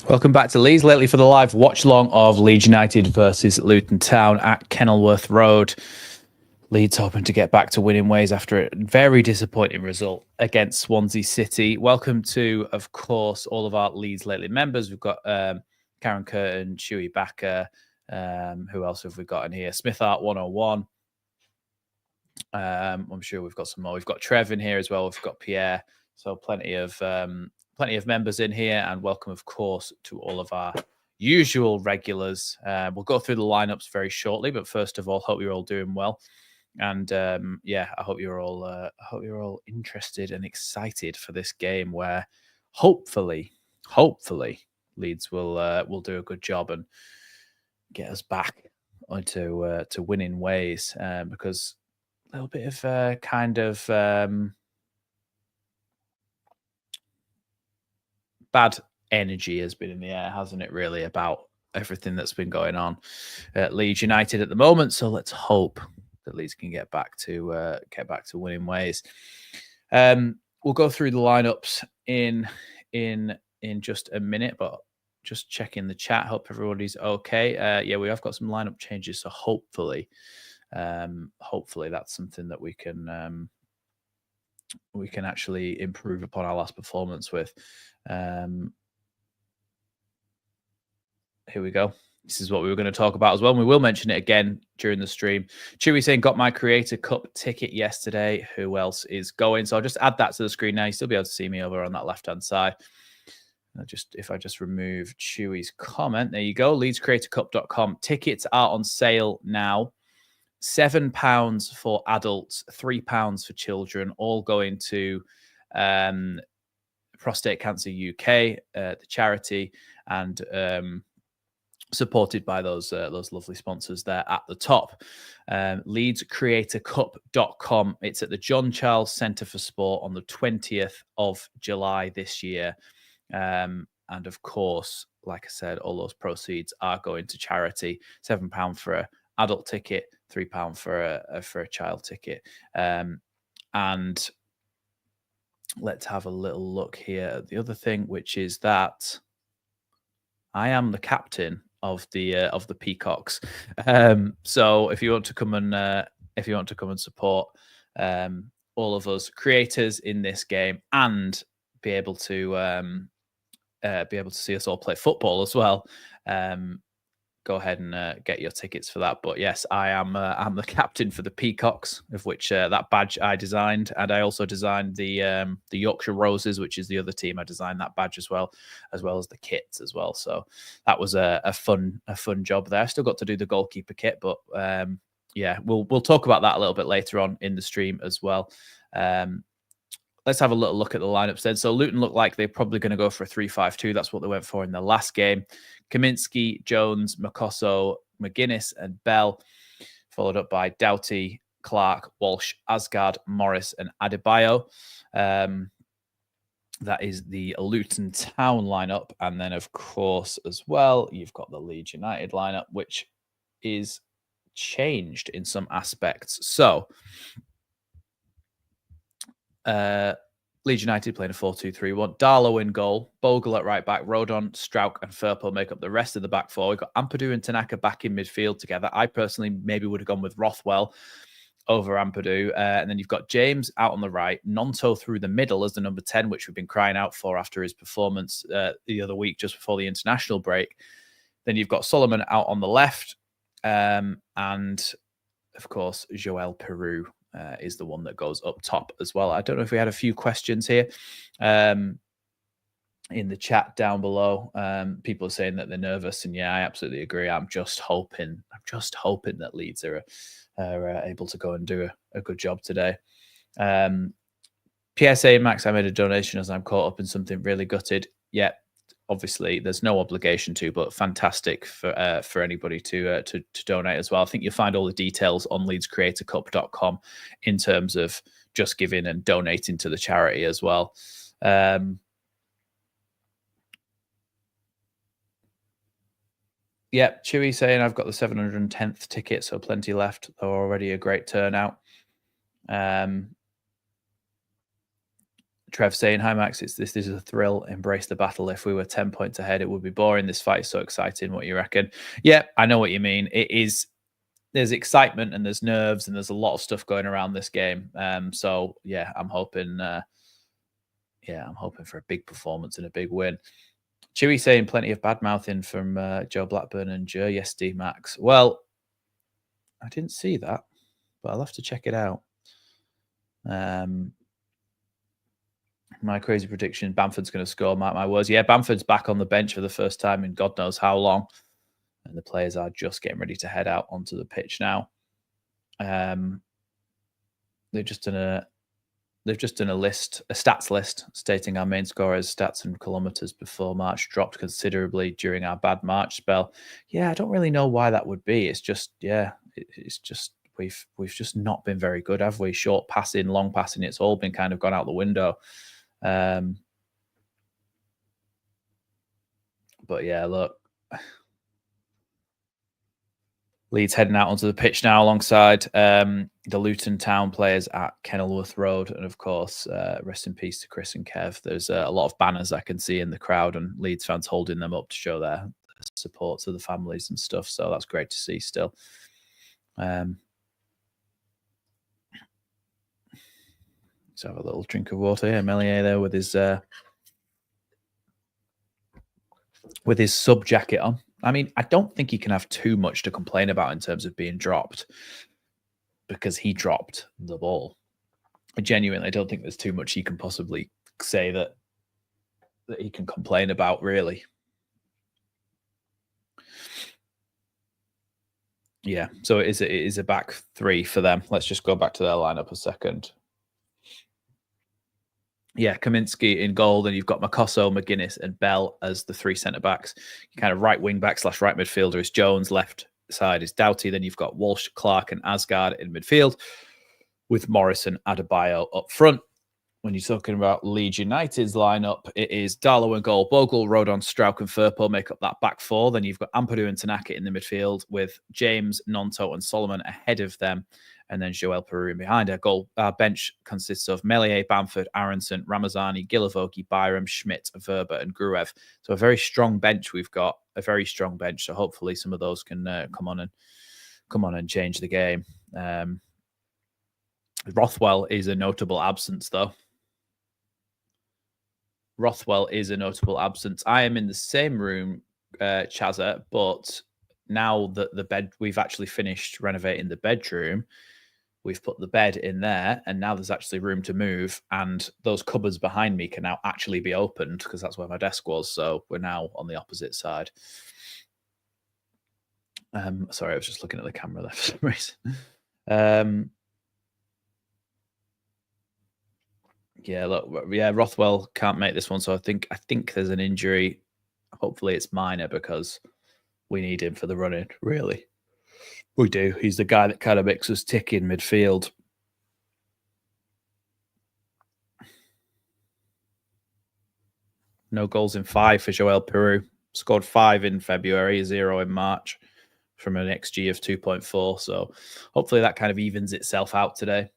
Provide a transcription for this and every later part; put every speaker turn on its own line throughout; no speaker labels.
Welcome back to Leeds. Lately for the live watch-along of Leeds United versus Luton Town at Kennilworth Road. Leeds hoping to get back to winning ways after a very disappointing result against Swansea City. Welcome to, of course, all of our Leeds Lately members. We've got Karen Curtin, Chewy Backer. Who else have we got in here? Smith Art 101. I'm sure we've got some more. We've got Trev in here as well. We've got Pierre. So plenty of members in here, and welcome, of course, to all of our usual regulars. We'll go through the lineups very shortly, but first of all, hope you're all doing well, and I hope you're all interested and excited for this game, where hopefully, Leeds will do a good job and get us back onto to winning ways, because a little bit of bad energy has been in the air, hasn't it, really, about everything that's been going on at Leeds United at the moment. So let's hope that Leeds can get back to winning ways. We'll go through the lineups in just a minute, but just checking the chat. Hope everybody's okay. We have got some lineup changes, so hopefully that's something that we can actually improve upon our last performance with. Here we go. This is what we were going to talk about as well. And we will mention it again during the stream. Chewy saying, got my Creator Cup ticket yesterday. Who else is going? So I'll just add that to the screen now. You'll still be able to see me over on that left-hand side. If I just remove Chewy's comment, there you go. LeedsCreatorCup.com. Tickets are on sale now. £7 for adults, £3 for children, all going to Prostate Cancer UK, the charity, and supported by those lovely sponsors there at the top. LeedsCreatorCup.com. It's at the John Charles Centre for Sport on the 20th of July this year. And of course, like I said, all those proceeds are going to charity. £7 for an adult ticket, £3 for a child ticket. And let's have a little look here at the other thing, which is that I am the captain of the Peacocks. So if you want to come and support all of us creators in this game and be able to see us all play football as well, go ahead and get your tickets for that. But yes, I'm the captain for the Peacocks, of which that badge I designed, and I also designed the Yorkshire Roses, which is the other team. I designed that badge as well as the kits as well. So that was a fun job there. I still got to do the goalkeeper kit, but we'll talk about that a little bit later on in the stream as well. Let's have a little look at the lineups then. So Luton look like they're probably going to go for a 3-5-2. That's what they went for in the last game. Kaminsky, Jones, Makosso, McGuinness, and Bell, followed up by Doughty, Clark, Walsh, Asgard, Morris, and Adebayo. That is the Luton Town lineup. And then, of course, as well, you've got the Leeds United lineup, which is changed in some aspects. So Leeds United playing a 4-2-3-1. Darlow in goal, Bogle at right back, Rodon, Strauch, and Firpo make up the rest of the back four. We've got Ampadu and Tanaka back in midfield together. I personally maybe would have gone with Rothwell over Ampadu. And then you've got James out on the right, Nonto through the middle as the number 10, which we've been crying out for after his performance the other week just before the international break. Then you've got Solomon out on the left. And, of course, Joel Peru is the one that goes up top as well. I don't know if we had a few questions here in the chat down below. People are saying that they're nervous, and yeah, I absolutely agree. I'm just hoping that Leeds are able to go and do a good job today. PSA Max, I made a donation as I'm caught up in something really gutted. Yeah, obviously there's no obligation to, but fantastic for anybody to donate as well. I think you'll find all the details on LeedsCreatorCup.com in terms of just giving and donating to the charity as well. Yeah, Chewy saying I've got the 710th ticket, so plenty left. Already a great turnout. Trev saying, "Hi Max, this is a thrill. Embrace the battle. If we were 10 points ahead, it would be boring. This fight is so exciting. What you reckon?" Yeah, I know what you mean. It is. There's excitement and there's nerves and there's a lot of stuff going around this game. So yeah, I'm hoping. I'm hoping for a big performance and a big win. Chewy saying plenty of bad mouthing from Joe Blackburn and Joe Yesty Max. Well, I didn't see that, but I'll have to check it out. My crazy prediction: Bamford's going to score. Mark my words. Yeah, Bamford's back on the bench for the first time in God knows how long, and the players are just getting ready to head out onto the pitch now. They've just done a stats list stating our main scorers' stats and kilometers before March dropped considerably during our bad March spell. Yeah, I don't really know why that would be. It's just we've just not been very good, have we? Short passing, long passing, it's all been kind of gone out the window. But yeah, look. Leeds heading out onto the pitch now alongside the Luton Town players at Kennilworth Road. And of course, rest in peace to Chris and Kev. There's a lot of banners I can see in the crowd and Leeds fans holding them up to show their support to the families and stuff. So that's great to see still. Let's have a little drink of water here. Melier there with his sub jacket on. I mean, I don't think he can have too much to complain about in terms of being dropped because he dropped the ball. I genuinely don't think there's too much he can possibly say that he can complain about, really. Yeah, so it is a back three for them. Let's just go back to their lineup a second. Yeah, Kaminsky in goal, then you've got Makosso, McGuinness, and Bell as the three centre backs. Your kind of right wing back / right midfielder is Jones. Left side is Doughty. Then you've got Walsh, Clark, and Asgard in midfield, with Morris and Adebayo up front. When you're talking about Leeds United's lineup, it is Darlow and goal. Bogle, Rodon, Strauch, and Firpo make up that back four. Then you've got Ampadu and Tanaka in the midfield, with James, Nonto, and Solomon ahead of them. And then Joel Peru behind. Our bench consists of Melier, Bamford, Aronson, Ramazani, Gilavogi, Byram, Schmidt, Verba, and Gruev. So a very strong bench we've got. A very strong bench. So hopefully some of those can come on and change the game. Rothwell is a notable absence, though. Rothwell is a notable absence. I am in the same room, Chazza, but now that the bed, we've actually finished renovating the bedroom. We've put the bed in there, and now there's actually room to move. And those cupboards behind me can now actually be opened because that's where my desk was. So we're now on the opposite side. Sorry, I was just looking at the camera there for some reason. Yeah, look, Rothwell can't make this one, so I think there's an injury. Hopefully, it's minor because we need him for the run-in. Really, we do. He's the guy that kind of makes us tick in midfield. No goals in 5 for Joel Peru. Scored 5 in February, 0 in March, from an XG of 2.4. So hopefully that kind of evens itself out today.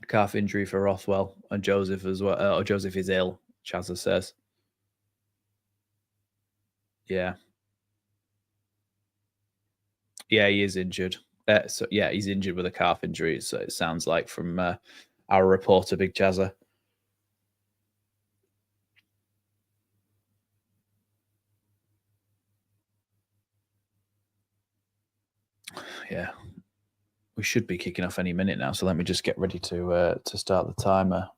Calf injury for Rothwell and Joseph as well. Joseph is ill, Chazza says. Yeah. Yeah, he is injured. He's injured with a calf injury. So it sounds like from our reporter, Big Chazza. Yeah. We should be kicking off any minute now. So let me just get ready to start the timer.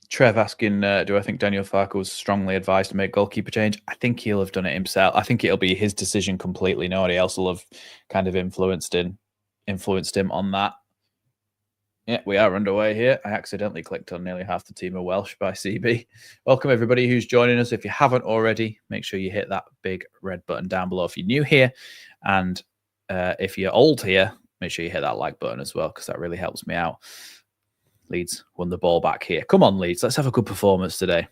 Trev asking, do I think Daniel Farke was strongly advised to make goalkeeper change? I think he'll have done it himself. I think it'll be his decision completely. Nobody else will have kind of influenced him on that. Yeah, we are underway here. I accidentally clicked on nearly half the team of Welsh by CB. Welcome, everybody who's joining us. If you haven't already, make sure you hit that big red button down below if you're new here. And if you're old here, make sure you hit that like button as well, because that really helps me out. Leeds won the ball back here. Come on, Leeds. Let's have a good performance today.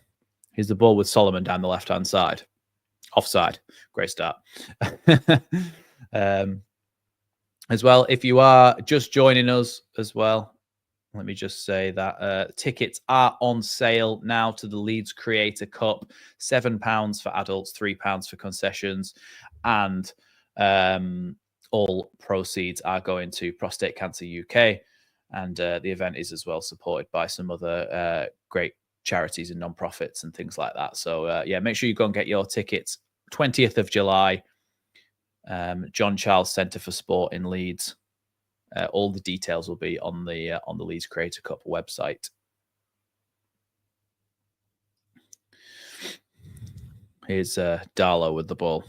Here's the ball with Solomon down the left-hand side. Offside. Great start. As well, if you are just joining us as well, let me just say that tickets are on sale now to the Leeds Creator Cup. £7 for adults, £3 for concessions. And all proceeds are going to Prostate Cancer UK. And the event is as well supported by some other great charities and non-profits and things like that. So, yeah, make sure you go and get your tickets. 20th of July, John Charles Centre for Sport in Leeds. All the details will be on the Leeds Creator Cup website. Here's Darlow with the ball.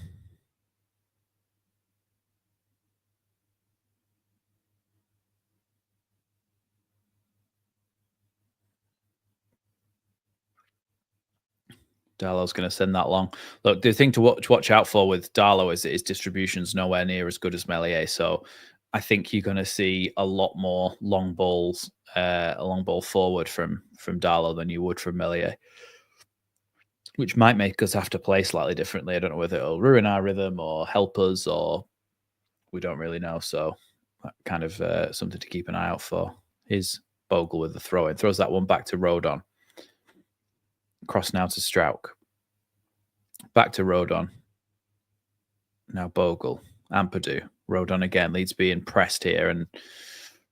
Darlow's going to send that long. Look, the thing to watch out for with Darlow is that his distribution's nowhere near as good as Meslier. So I think you're going to see a lot more long balls, a long ball forward from Darlow than you would from Meslier, which might make us have to play slightly differently. I don't know whether it'll ruin our rhythm or help us, or we don't really know. So kind of something to keep an eye out for. Here's Bogle with the throw in. Throws that one back to Rodon. Cross now to Strauch. Back to Rodon. Now Bogle. Ampadu. Rodon again. Leeds being pressed here, and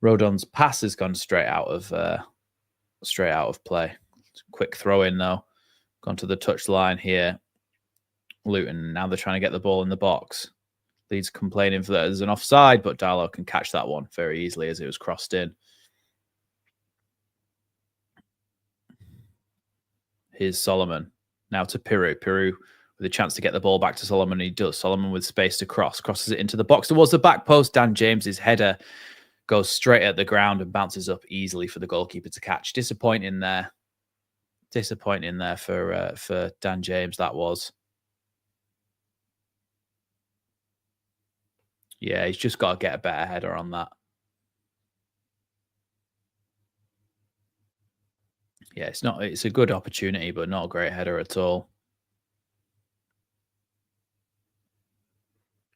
Rodon's pass has gone straight out of play. Quick throw in though. Gone to the touch line here. Luton. Now they're trying to get the ball in the box. Leeds complaining that there's an offside, but Darlow can catch that one very easily as it was crossed in. Here's Solomon. Now to Piru. Piru with a chance to get the ball back to Solomon. He does. Solomon with space to cross. Crosses it into the box towards the back post. Dan James's header goes straight at the ground and bounces up easily for the goalkeeper to catch. Disappointing there. Disappointing there for Dan James, that was. Yeah, he's just got to get a better header on that. Yeah, it's a good opportunity, but not a great header at all.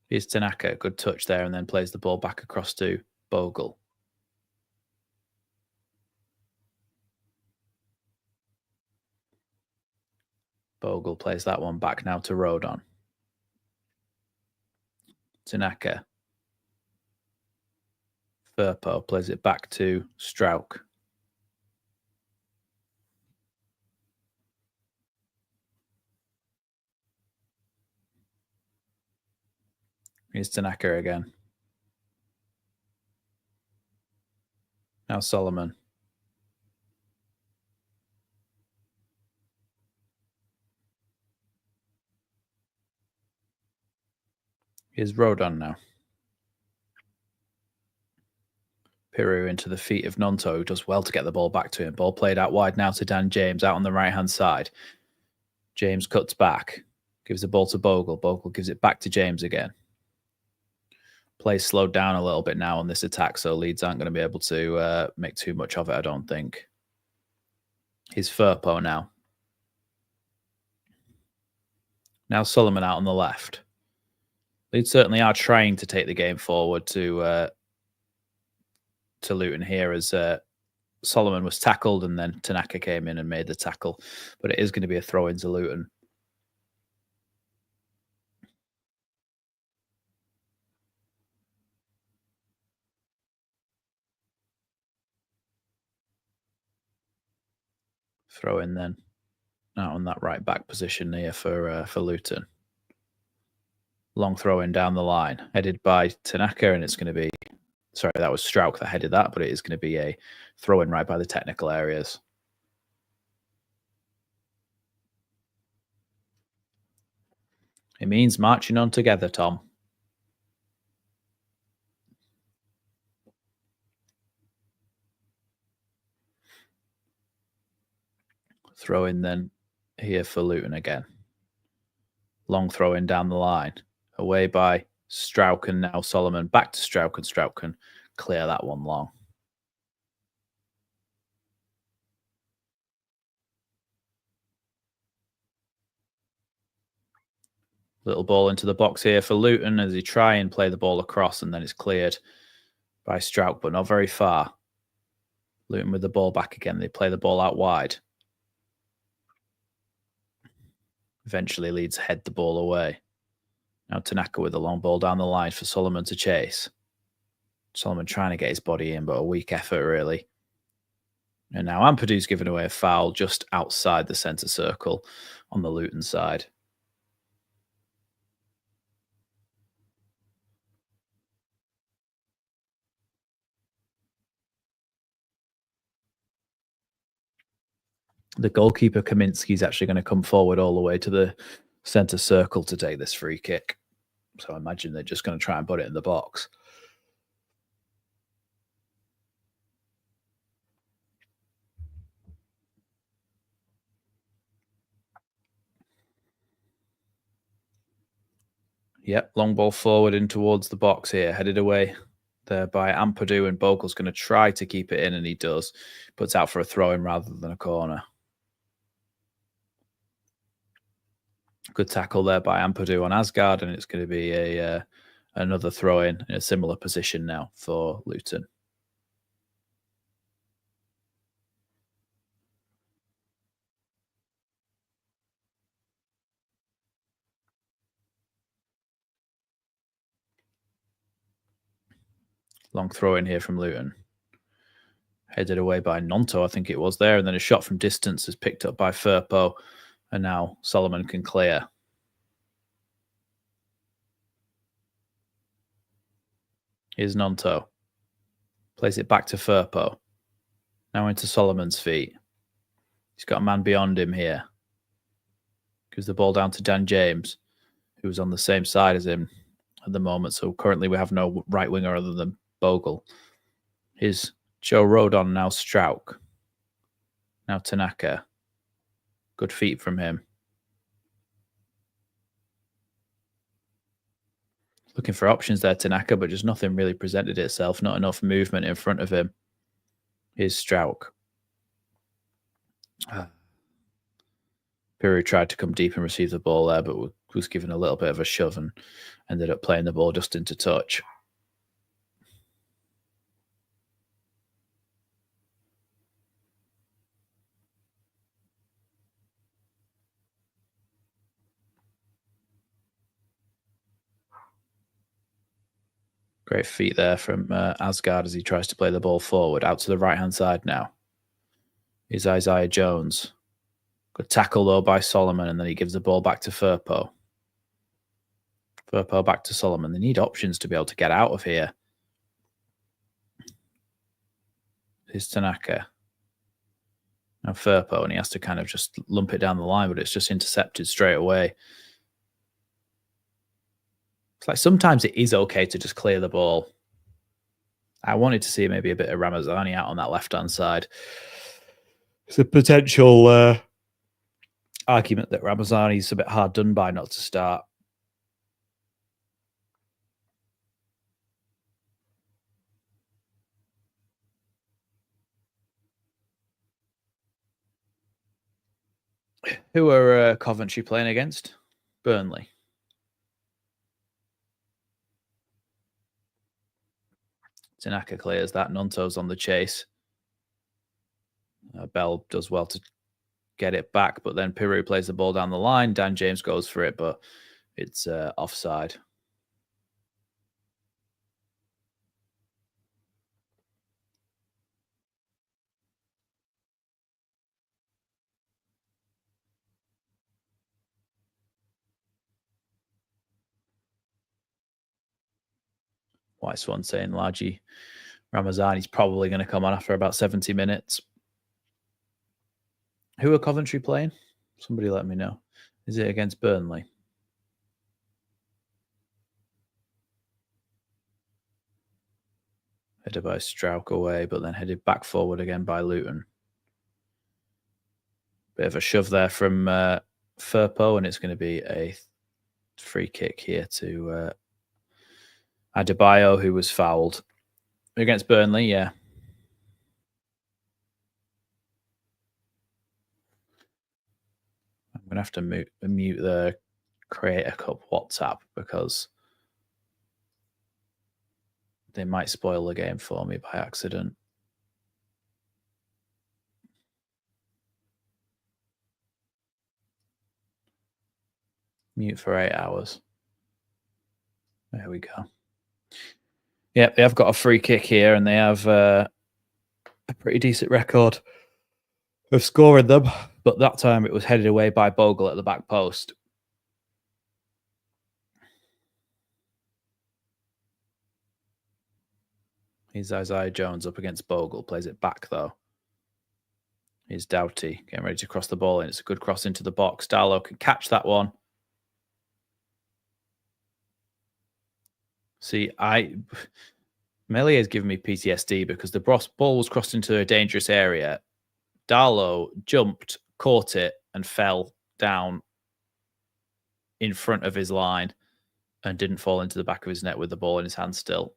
Here's Tanaka, good touch there, and then plays the ball back across to Bogle. Bogle plays that one back now to Rodon. Tanaka. Firpo plays it back to Strauch. Here's Tanaka again. Now Solomon. Here's Rodon now. Piru into the feet of Nonto, who does well to get the ball back to him. Ball played out wide now to Dan James, out on the right-hand side. James cuts back, gives the ball to Bogle. Bogle gives it back to James again. Play slowed down a little bit now on this attack, so Leeds aren't going to be able to make too much of it, I don't think. Here's Firpo now. Now Solomon out on the left. Leeds certainly are trying to take the game forward to Luton here, as Solomon was tackled and then Tanaka came in and made the tackle. But it is going to be a throw into Luton. Throw in then. Out on that right back position here for Luton. Long throw in down the line, headed by Tanaka, and it's going to be, sorry, that was Strauch that headed that, but it is going to be a throw in right by the technical areas. It means marching on together, Tom. Throw in then here for Luton again. Long throw in down the line. Away by Strauch, and now Solomon. Back to Strauch, and Strauch can clear that one long. Little ball into the box here for Luton as he try and play the ball across, and then it's cleared by Strouk, but not very far. Luton with the ball back again. They play the ball out wide. Eventually, Leeds head the ball away. Now Tanaka with the long ball down the line for Solomon to chase. Solomon trying to get his body in, but a weak effort, really. And now Ampadu's given away a foul just outside the centre circle on the Luton side. The goalkeeper, Kaminsky, is actually going to come forward all the way to the centre circle to take this free kick. So I imagine they're just going to try and put it in the box. Yep, long ball forward in towards the box here, headed away there by Ampadu, and Bogle's going to try to keep it in, and he does. Puts out for a throw-in rather than a corner. Good tackle there by Ampadu on Asgard, and it's going to be another throw-in in a similar position now for Luton. Long throw in here from Luton. Headed away by Nonto, I think it was there. And then a shot from distance is picked up by Firpo. And now Solomon can clear. Here's Nonto. Plays it back to Firpo. Now into Solomon's feet. He's got a man beyond him here. Gives the ball down to Dan James, who's on the same side as him at the moment. So currently we have no right winger other than Bogle. Here's Joe Rodon, now Strouk. Now Tanaka. Good feet from him. Looking for options there, Tanaka, but just nothing really presented itself. Not enough movement in front of him. Here's Strouk. Piru tried to come deep and receive the ball there, but was given a little bit of a shove and ended up playing the ball just into touch. Great feet there from Asgard as he tries to play the ball forward. Out to the right-hand side now is Isaiah Jones. Good tackle, though, by Solomon, and then he gives the ball back to Firpo. Firpo back to Solomon. They need options to be able to get out of here. Here's Tanaka. Now Firpo, and he has to kind of just lump it down the line, but it's just intercepted straight away. It's like sometimes it is okay to just clear the ball. I wanted to see maybe a bit of Ramazani out on that left-hand side. It's a potential argument that Ramazani's a bit hard done by not to start. Who are Coventry playing against? Burnley. Tanaka clears that. Nonto's on the chase. Bell does well to get it back, but then Piru plays the ball down the line. Dan James goes for it, but it's offside. White Swan saying Laji Ramazani's probably going to come on after about 70 minutes. Who are Coventry playing? Somebody let me know. Is it against Burnley? Headed by Strouk away, but then headed back forward again by Luton. Bit of a shove there from Firpo, and it's going to be a free kick here to Adebayo, who was fouled. Against Burnley, yeah. I'm going to have to mute the create a cup WhatsApp because they might spoil the game for me by accident. Mute for 8 hours. There we go. Yeah, they have got a free kick here, and they have a pretty decent record of scoring them. But that time it was headed away by Bogle at the back post. Here's Isaiah Jones up against Bogle. Plays it back, though. Here's Doughty getting ready to cross the ball, and it's a good cross into the box. Darlow can catch that one. See, Melee has given me PTSD because the ball was crossed into a dangerous area. Darlow jumped, caught it, and fell down in front of his line and didn't fall into the back of his net with the ball in his hand still.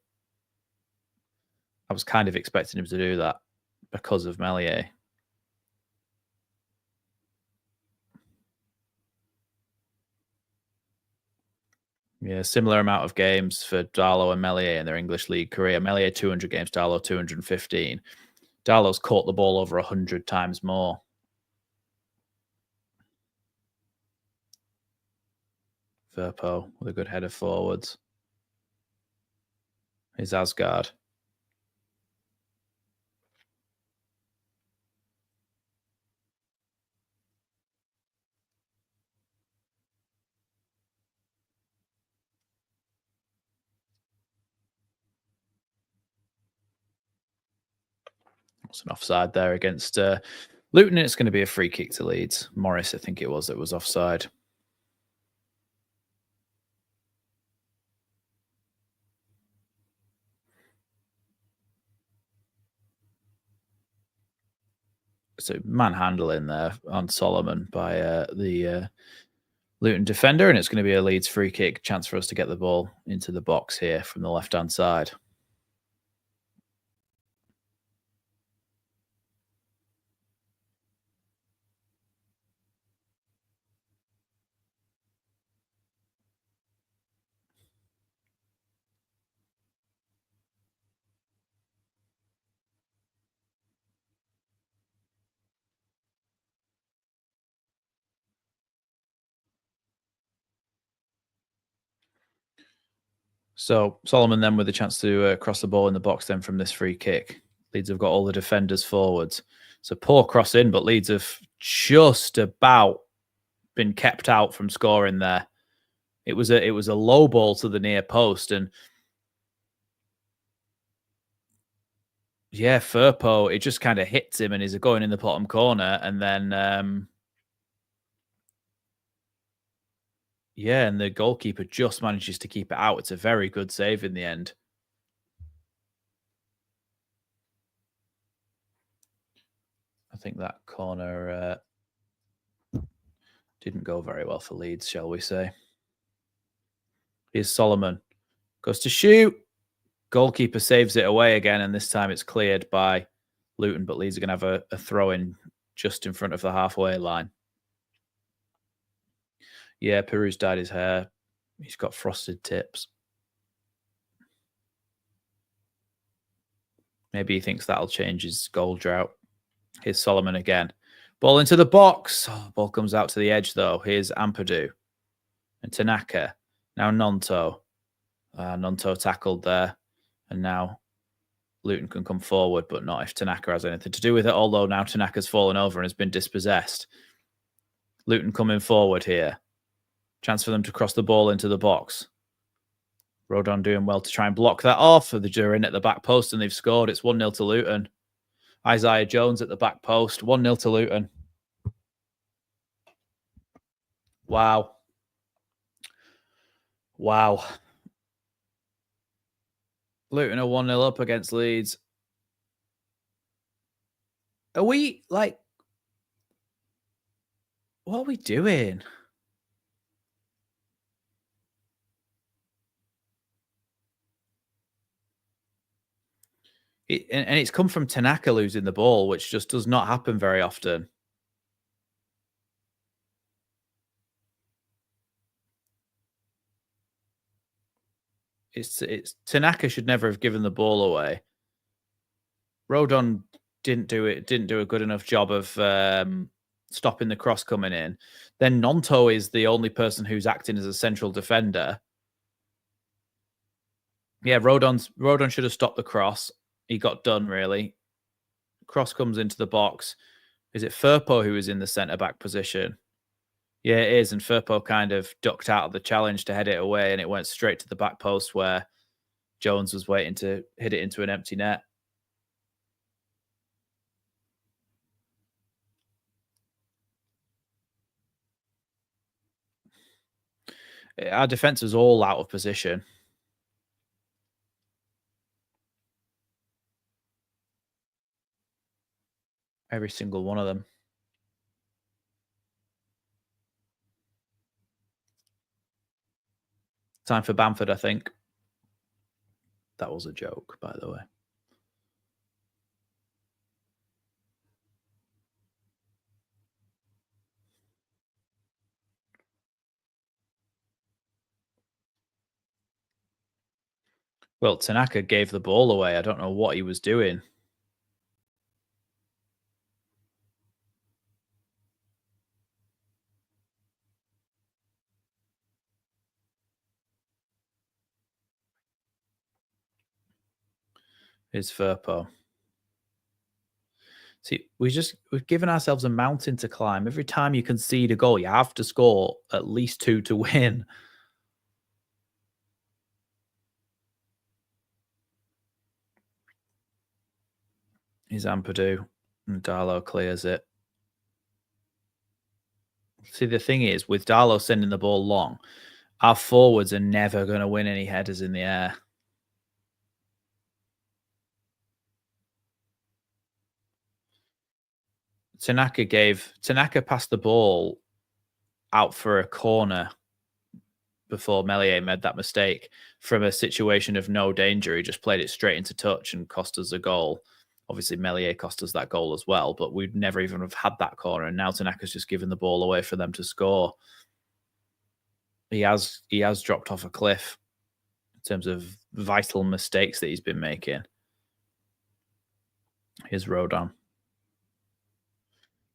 I was kind of expecting him to do that because of Melier. Yeah, similar amount of games for Darlow and Melier in their English league career. Melier 200 games, Darlow 215. Darlow's caught the ball over 100 times more. Verpo with a good header forwards. Here's Asgard. It's an offside there against Luton, and it's going to be a free kick to Leeds. Morris, I think it was offside. So manhandling there on Solomon by the Luton defender, and it's going to be a Leeds free kick. Chance for us to get the ball into the box here from the left-hand side. So Solomon then with a chance to cross the ball in the box then from this free kick. Leeds have got all the defenders forwards. So poor cross in, but Leeds have just about been kept out from scoring there. It was a low ball to the near post, and yeah, Firpo, it just kind of hits him and he's going in the bottom corner, and then yeah, and the goalkeeper just manages to keep it out. It's a very good save in the end. I think that corner didn't go very well for Leeds, shall we say. Here's Solomon. Goes to shoot. Goalkeeper saves it away again, and this time it's cleared by Luton, but Leeds are going to have a throw-in just in front of the halfway line. Yeah, Peru's dyed his hair. He's got frosted tips. Maybe he thinks that'll change his goal drought. Here's Solomon again. Ball into the box. Oh, ball comes out to the edge, though. Here's Ampadu and Tanaka. Now Nonto. Nonto tackled there. And now Luton can come forward, but not if Tanaka has anything to do with it, although now Tanaka's fallen over and has been dispossessed. Luton coming forward here. Chance for them to cross the ball into the box. Rodon doing well to try and block that off. They're in at the back post and they've scored. It's 1-0 to Luton. Isaiah Jones at the back post. 1-0 to Luton. Wow. Wow. Luton are 1-0 up against Leeds. Are we, like, what are we doing? And it's come from Tanaka losing the ball, which just does not happen very often. it's Tanaka should never have given the ball away. Rodon didn't do a good enough job of stopping the cross coming in. Then Nonto is the only person who's acting as a central defender. Yeah, Rodon should have stopped the cross. He got done really. Cross comes into the box. Is it Firpo who is in the centre back position? Yeah, it is. And Firpo kind of ducked out of the challenge to head it away, and it went straight to the back post where Jones was waiting to hit it into an empty net. Our defence was all out of position. Every single one of them. Time for Bamford, I think. That was a joke, by the way. Well, Tanaka gave the ball away. I don't know what he was doing. Is Firpo. See, we've given ourselves a mountain to climb. Every time you concede a goal, you have to score at least 2 to win. He's Ampadu, and Darlow clears it. See, the thing is, with Darlow sending the ball long, our forwards are never going to win any headers in the air. Tanaka passed the ball out for a corner before Meslier made that mistake from a situation of no danger. He just played it straight into touch and cost us a goal. Obviously, Meslier cost us that goal as well, but we'd never even have had that corner. And now Tanaka's just given the ball away for them to score. He has dropped off a cliff in terms of vital mistakes that he's been making. Here's Rodon.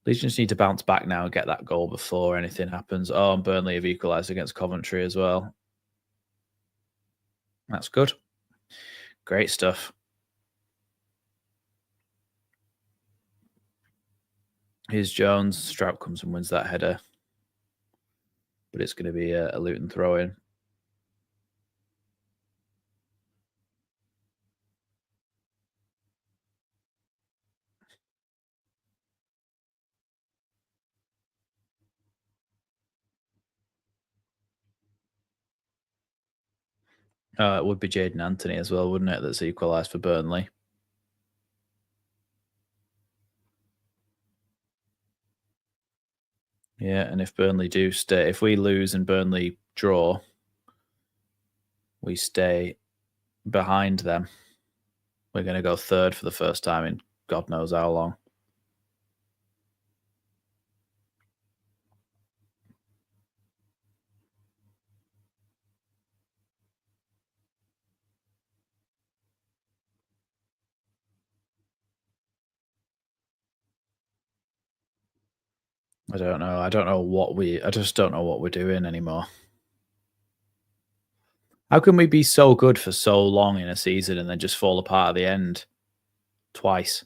Leeds just need to bounce back now and get that goal before anything happens. Oh, and Burnley have equalised against Coventry as well. That's good. Great stuff. Here's Jones. Strout comes and wins that header. But it's going to be a Luton throw-in. It would be Jaden Anthony as well, wouldn't it? That's equalised for Burnley. Yeah, and if Burnley do stay, if we lose and Burnley draw, we stay behind them. We're going to go third for the first time in God knows how long. I don't know. I just don't know what we're doing anymore. How can we be so good for so long in a season and then just fall apart at the end twice?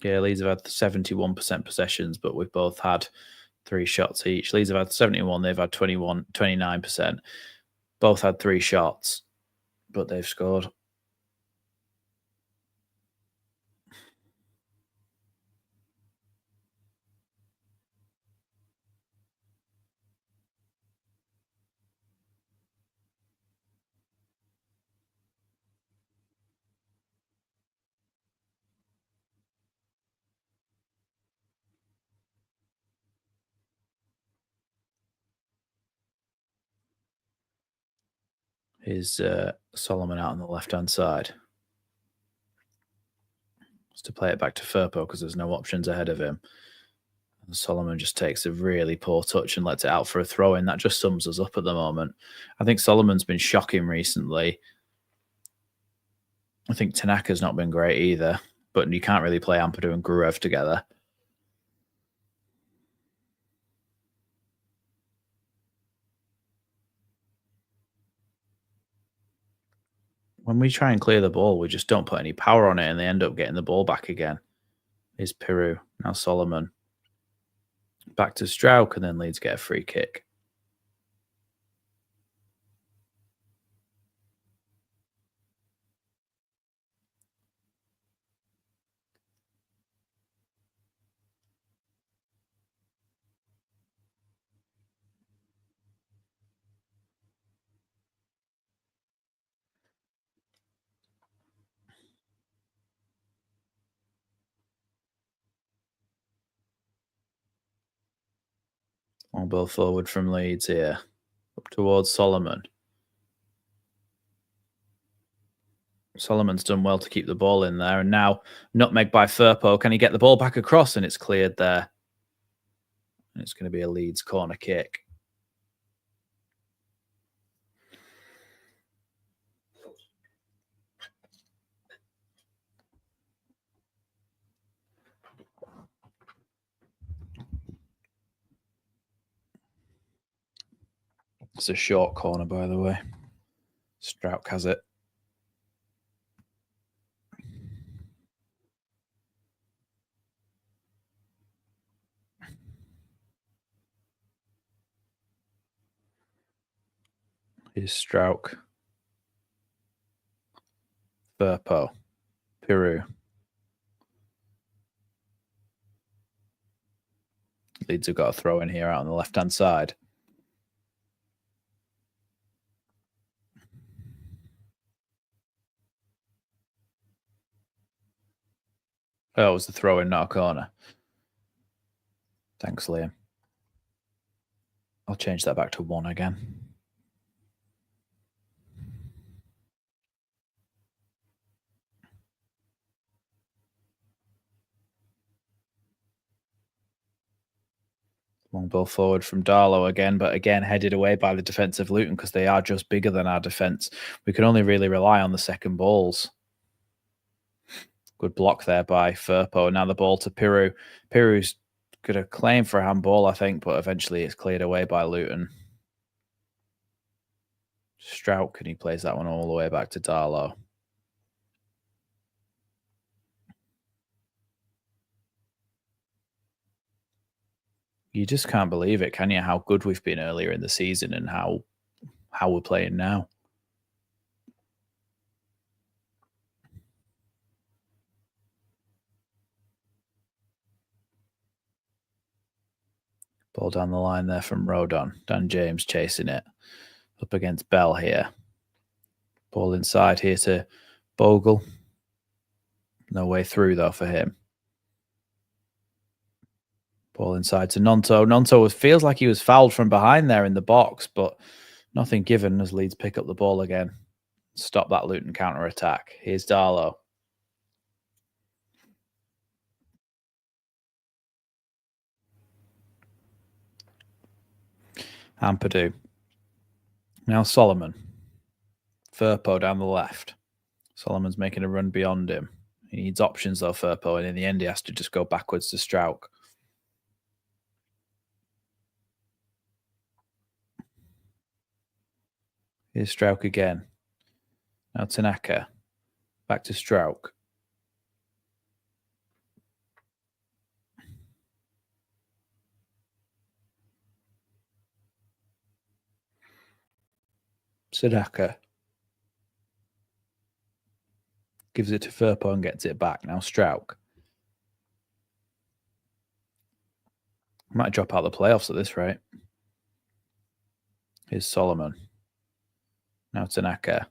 Yeah, Leeds have had 71% possessions, but we've both had 3 shots each. Leeds have had 71, they've had 29%. Both had 3 shots, but they've scored. Is Solomon out on the left-hand side. It's to play it back to Firpo because there's no options ahead of him. And Solomon just takes a really poor touch and lets it out for a throw in. That just sums us up at the moment. I think Solomon's been shocking recently. I think Tanaka's not been great either, but you can't really play Ampadu and Gruev together. When we try and clear the ball, we just don't put any power on it and they end up getting the ball back again. Here's Peru. Now Solomon. Back to Strauch, and then Leeds get a free kick. Long ball forward from Leeds here. Up towards Solomon. Solomon's done well to keep the ball in there. And now nutmeg by Firpo. Can he get the ball back across? And it's cleared there. And it's going to be a Leeds corner kick. It's a short corner, by the way. Strauch has it. Here's Strauch. Firpo. Peru. Leeds have got a throw in here out on the left-hand side. Oh, it was the throw in, not a corner. Thanks, Liam. I'll change that back to 1 again. Long ball forward from Darlow again, but again headed away by the defence of Luton because they are just bigger than our defence. We can only really rely on the second balls. Good block there by Firpo. Now the ball to Peru. Peru's got a claim for a handball, I think, but eventually it's cleared away by Luton. Strauch, and he plays that one all the way back to Darlow. You just can't believe it, can you? How good we've been earlier in the season and how we're playing now. Ball down the line there from Rodon. Dan James chasing it. Up against Bell here. Ball inside here to Bogle. No way through, though, for him. Ball inside to Nonto. Nonto feels like he was fouled from behind there in the box, but nothing given as Leeds pick up the ball again. Stop that Luton counter-attack. Here's Darlow. Ampadu. Now Solomon. Firpo down the left. Solomon's making a run beyond him. He needs options, though, Firpo, and in the end he has to just go backwards to Strauch. Here's Strauch again. Now Tanaka. Back to Strauch. Sadaka. Gives it to Firpo and gets it back. Now Strauch. Might drop out the playoffs at this rate. Here's Solomon. Now Tanaka.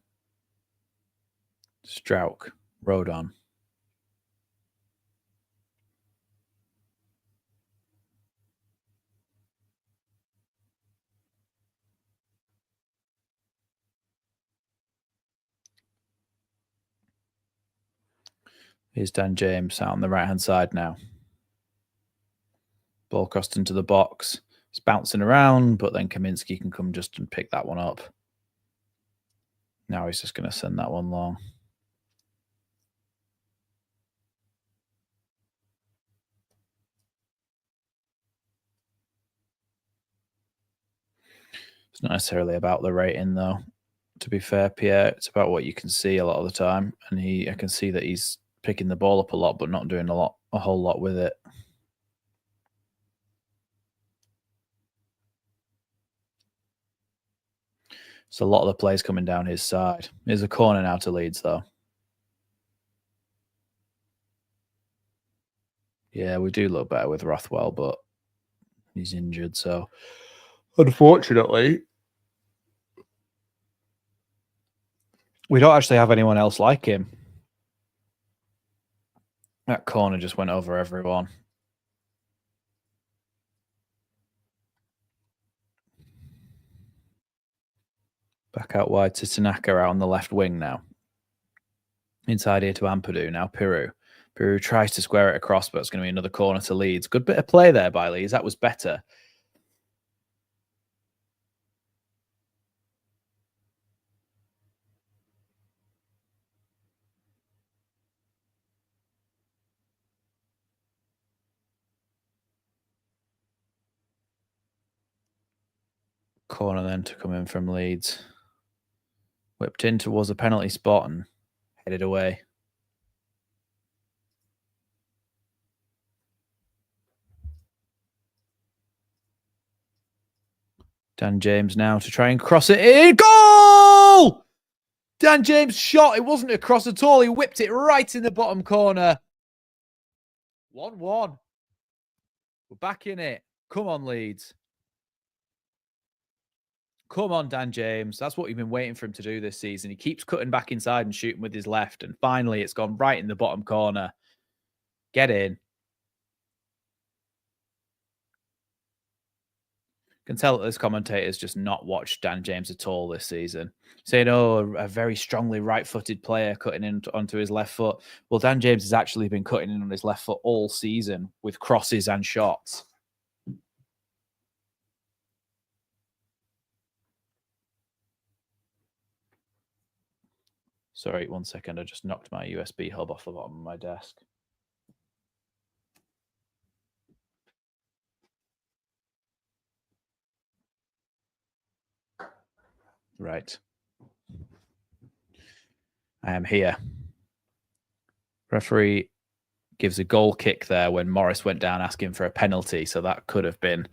Strauch. Rodon. Here's Dan James out on the right-hand side now. Ball crossed into the box. It's bouncing around, but then Kaminski can come just and pick that one up. Now he's just going to send that one long. It's not necessarily about the rating, though. To be fair, Pierre, it's about what you can see a lot of the time. And I can see that he's picking the ball up a lot, but not doing a whole lot with it. So a lot of the plays coming down his side. Here's a corner now to Leeds, though. Yeah, we do look better with Rothwell, but he's injured, so unfortunately, we don't actually have anyone else like him. That corner just went over everyone. Back out wide to Tanaka out on the left wing now. Inside here to Ampadu, now Piru. Piru tries to square it across, but it's going to be another corner to Leeds. Good bit of play there by Leeds. That was better. Corner then to come in from Leeds. Whipped in towards a penalty spot and headed away. Dan James now to try and cross it in. Goal! Dan James shot. It wasn't a cross at all. He whipped it right in the bottom corner. 1-1. We're back in it. Come on, Leeds. Come on, Dan James. That's what you've been waiting for him to do this season. He keeps cutting back inside and shooting with his left. And finally, it's gone right in the bottom corner. Get in. Can tell that this commentator's just not watched Dan James at all this season. Saying, oh, a very strongly right-footed player cutting in onto his left foot. Well, Dan James has actually been cutting in on his left foot all season with crosses and shots. Sorry, 1 second. I just knocked my USB hub off the bottom of my desk. Right. I am here. Referee gives a goal kick there when Morris went down asking for a penalty. So that could have been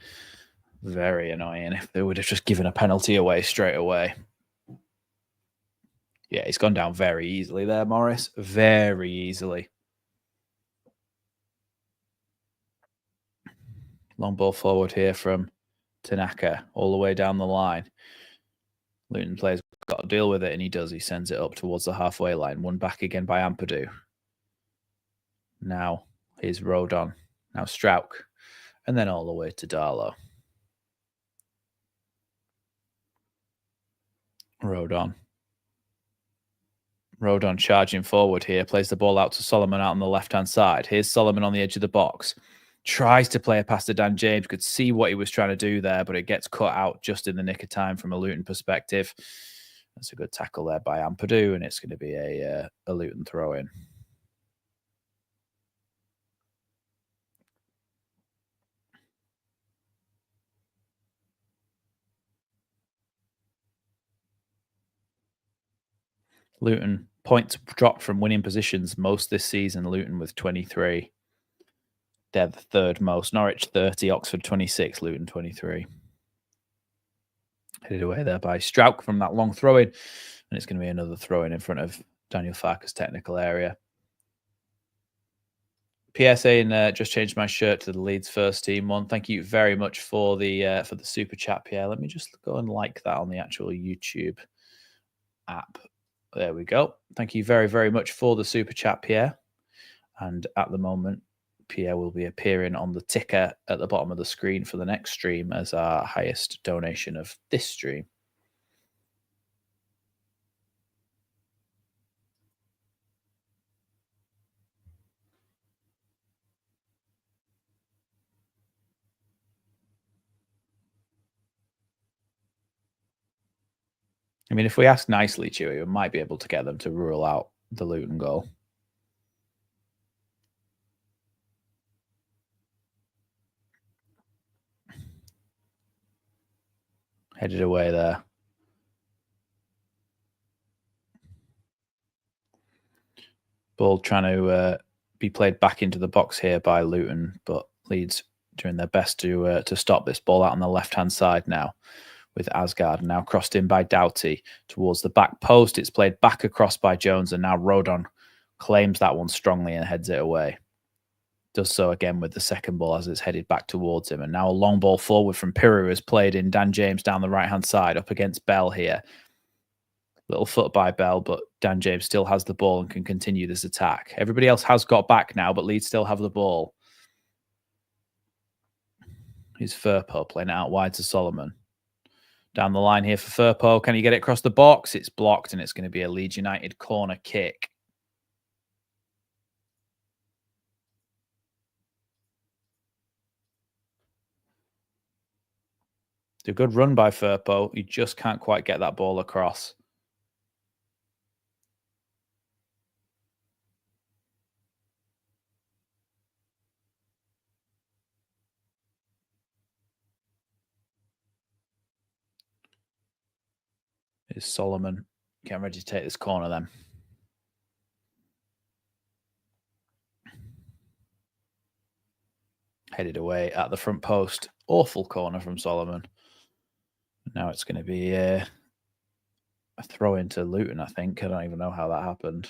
very annoying if they would have just given a penalty away straight away. Yeah, he's gone down very easily there, Morris. Very easily. Long ball forward here from Tanaka all the way down the line. Luton players got to deal with it, and he does. He sends it up towards the halfway line. One back again by Ampadu. Now here's Rodon. Now Strauch. And then all the way to Darlow. Rodon charging forward here. Plays the ball out to Solomon out on the left-hand side. Here's Solomon on the edge of the box. Tries to play a pass to Dan James. Could see what he was trying to do there, but it gets cut out just in the nick of time from a Luton perspective. That's a good tackle there by Ampadu, and it's going to be a Luton throw-in. Luton points dropped from winning positions most this season. Luton with 23. They're the third most. Norwich 30, Oxford 26, Luton 23. Headed away there by Strauch from that long throw-in. And it's going to be another throw-in in front of Daniel Farker's technical area. PSA just changed my shirt to the Leeds first team one. Thank you very much for the super chat, Pierre. Let me just go and like that on the actual YouTube app. There we go. Thank you very, very much for the super chat, Pierre. And at the moment, Pierre will be appearing on the ticker at the bottom of the screen for the next stream as our highest donation of this stream. I mean, if we ask nicely, Chewy, we might be able to get them to rule out the Luton goal. Headed away there. Ball trying to be played back into the box here by Luton, but Leeds doing their best to stop this ball out on the left-hand side now with Asgard, now crossed in by Doughty towards the back post. It's played back across by Jones, and now Rodon claims that one strongly and heads it away. Does so again with the second ball as it's headed back towards him. And now a long ball forward from Piru is played in. Dan James down the right-hand side up against Bell here. Little foot by Bell, but Dan James still has the ball and can continue this attack. Everybody else has got back now, but Leeds still have the ball. Here's Firpo playing it out wide to Solomon. Down the line here for Firpo. Can he get it across the box? It's blocked, and it's going to be a Leeds United corner kick. It's a good run by Firpo. He just can't quite get that ball across. Is Solomon getting ready to take this corner then? Headed away at the front post. Awful corner from Solomon. Now it's going to be a throw into Luton, I think. I don't even know how that happened.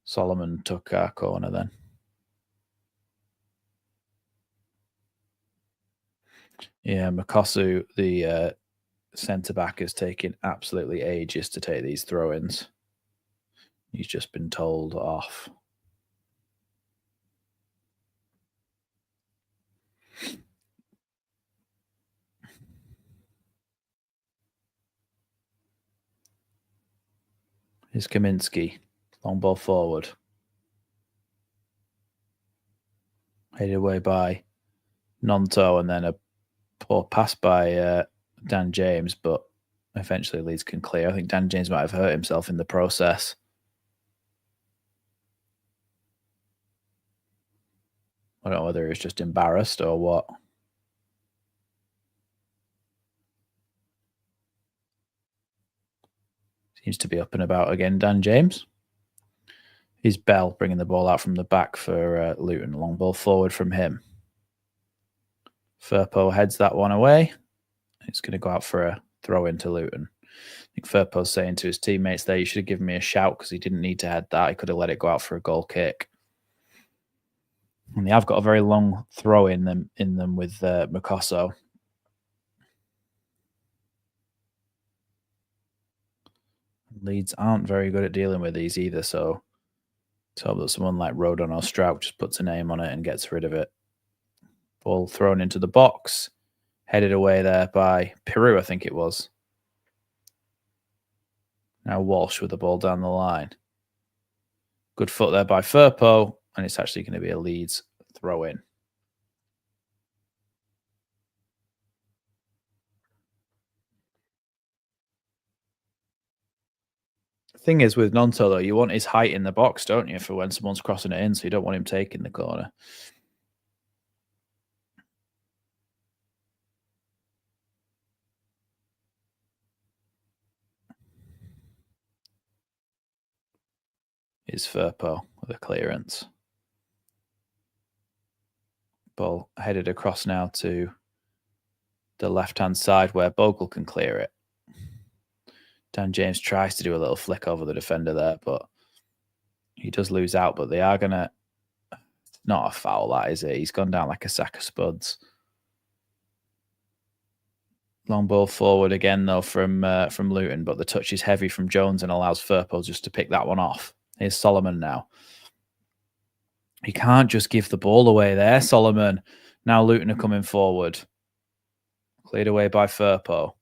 Solomon took our corner then. Yeah, Makosu, the centre-back, is taking absolutely ages to take these throw-ins. He's just been told off. Here's Kaminski. Long ball forward. Headed away by Nonto, and then a poor pass by Dan James, but eventually Leeds can clear. I think Dan James might have hurt himself in the process. I don't know whether he was just embarrassed or what. Seems to be up and about again, Dan James. Here's Bell bringing the ball out from the back for Luton. Long ball forward from him. Firpo heads that one away. It's going to go out for a throw into Luton. I think Firpo's saying to his teammates there, you should have given me a shout because he didn't need to head that. He could have let it go out for a goal kick. And they have got a very long throw in them with Makoso. Leeds aren't very good at dealing with these either, so let's hope that someone like Rodon or Strout just puts a name on it and gets rid of it. Ball thrown into the box. Headed away there by Piru, I think it was. Now Walsh with the ball down the line. Good foot there by Firpo, and it's actually going to be a Leeds throw in. The thing is with Nonto, though, you want his height in the box, don't you, for when someone's crossing it in, so you don't want him taking the corner. Is Firpo with a clearance. Ball headed across now to the left-hand side where Bogle can clear it. Dan James tries to do a little flick over the defender there, but he does lose out. But they are going to... Not a foul, that is it. He's gone down like a sack of spuds. Long ball forward again, though, from Luton, but the touch is heavy from Jones and allows Firpo just to pick that one off. Here's Solomon now. He can't just give the ball away there, Solomon. Now Luton are coming forward. Cleared away by Firpo.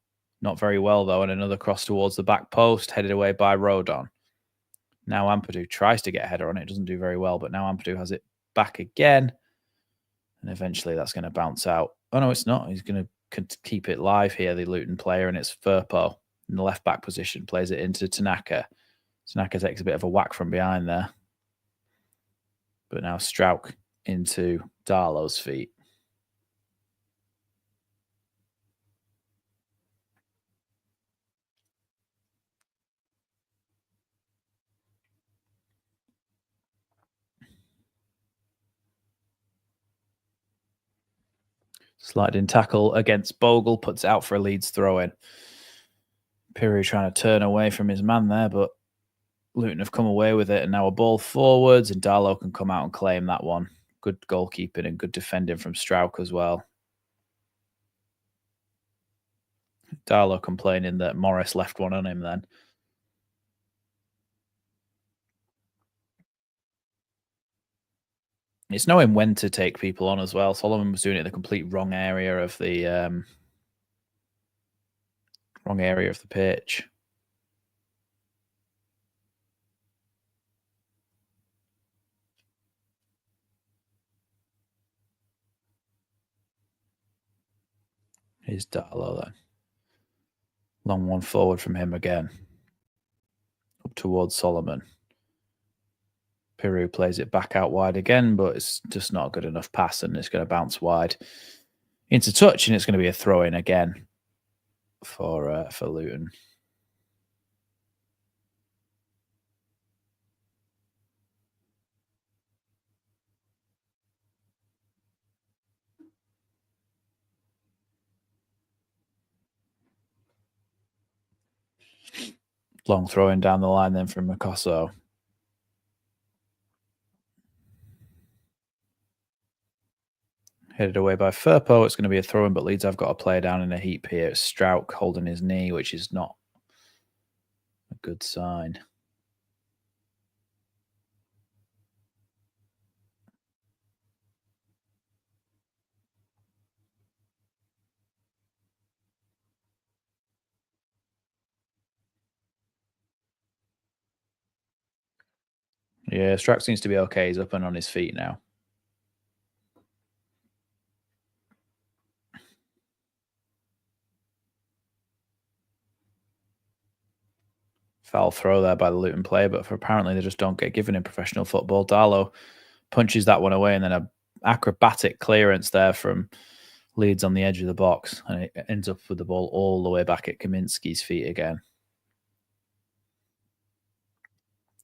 Not very well, though, and another cross towards the back post, headed away by Rodon. Now Ampadu tries to get a header on it. Doesn't do very well, but now Ampadu has it back again. And eventually that's going to bounce out. Oh, no, it's not. He's going to keep it live here, the Luton player, and it's Firpo. in the left back position, plays it into Tanaka. Tanaka takes a bit of a whack from behind there. But now Strauch into Darlow's feet. Sliding tackle against Bogle, puts it out for a Leeds throw-in. Piru trying to turn away from his man there, but Luton have come away with it, and now a ball forwards, and Darlow can come out and claim that one. Good goalkeeping and good defending from Strauch as well. Darlow complaining that Morris left one on him then. It's knowing when to take people on as well. Solomon was doing it in the complete wrong area of the pitch. Here's Darlow then. Long one forward from him again. Up towards Solomon. Piru plays it back out wide again, but it's just not a good enough pass, and it's going to bounce wide into touch, and it's going to be a throw-in again for Luton. Long throw-in down the line then from Makosso. Headed away by Firpo. It's going to be a throw-in, but Leeds have got a player down in a heap here. It's Strauch holding his knee, which is not a good sign. Yeah, Strauch seems to be okay. He's up and on his feet now. Foul throw there by the Luton player, but apparently they just don't get given in professional football. Darlow punches that one away, and then an acrobatic clearance there from Leeds on the edge of the box, and it ends up with the ball all the way back at Kaminski's feet again.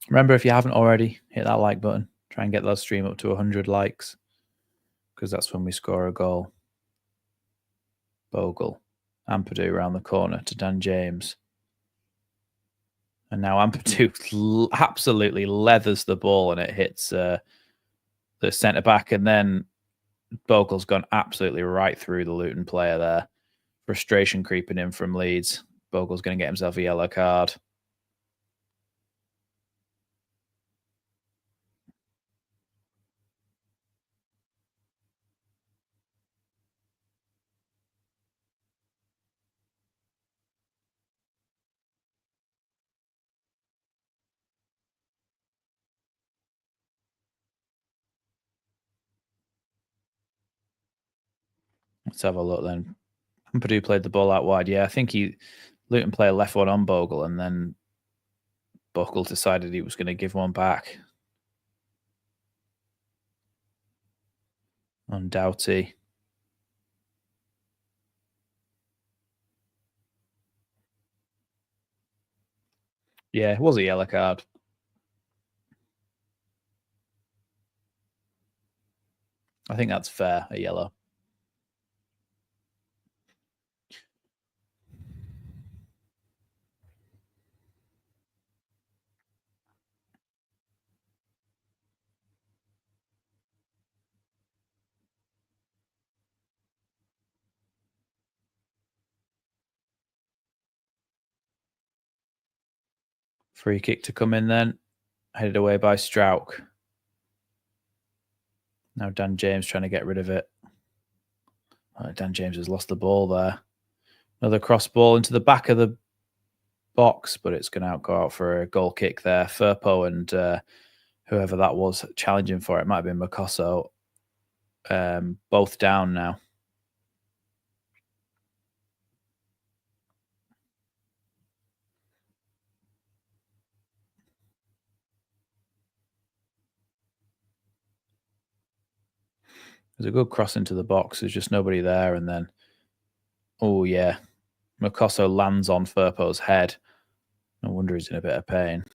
Remember, if you haven't already, hit that like button. Try and get that stream up to 100 likes, because that's when we score a goal. Bogle. Ampadu around the corner to Dan James. And now Ampadu absolutely leathers the ball, and it hits the centre-back, and then Bogle's gone absolutely right through the Luton player there. Frustration creeping in from Leeds. Bogle's going to get himself a yellow card. Let's have a look then. Ampadu played the ball out wide. Yeah, I think Luton player left one on Bogle, and then Bogle decided he was going to give one back. On Doughty. Yeah, it was a yellow card. I think that's fair, a yellow. Free kick to come in then. Headed away by Strauch. Now Dan James trying to get rid of it. Dan James has lost the ball there. Another cross ball into the back of the box, but it's going to go out for a goal kick there. Firpo and whoever that was challenging for it, might have been Makosso, both down now. There's a good cross into the box. There's just nobody there. And then, oh, yeah. Makosso lands on Firpo's head. No wonder he's in a bit of pain.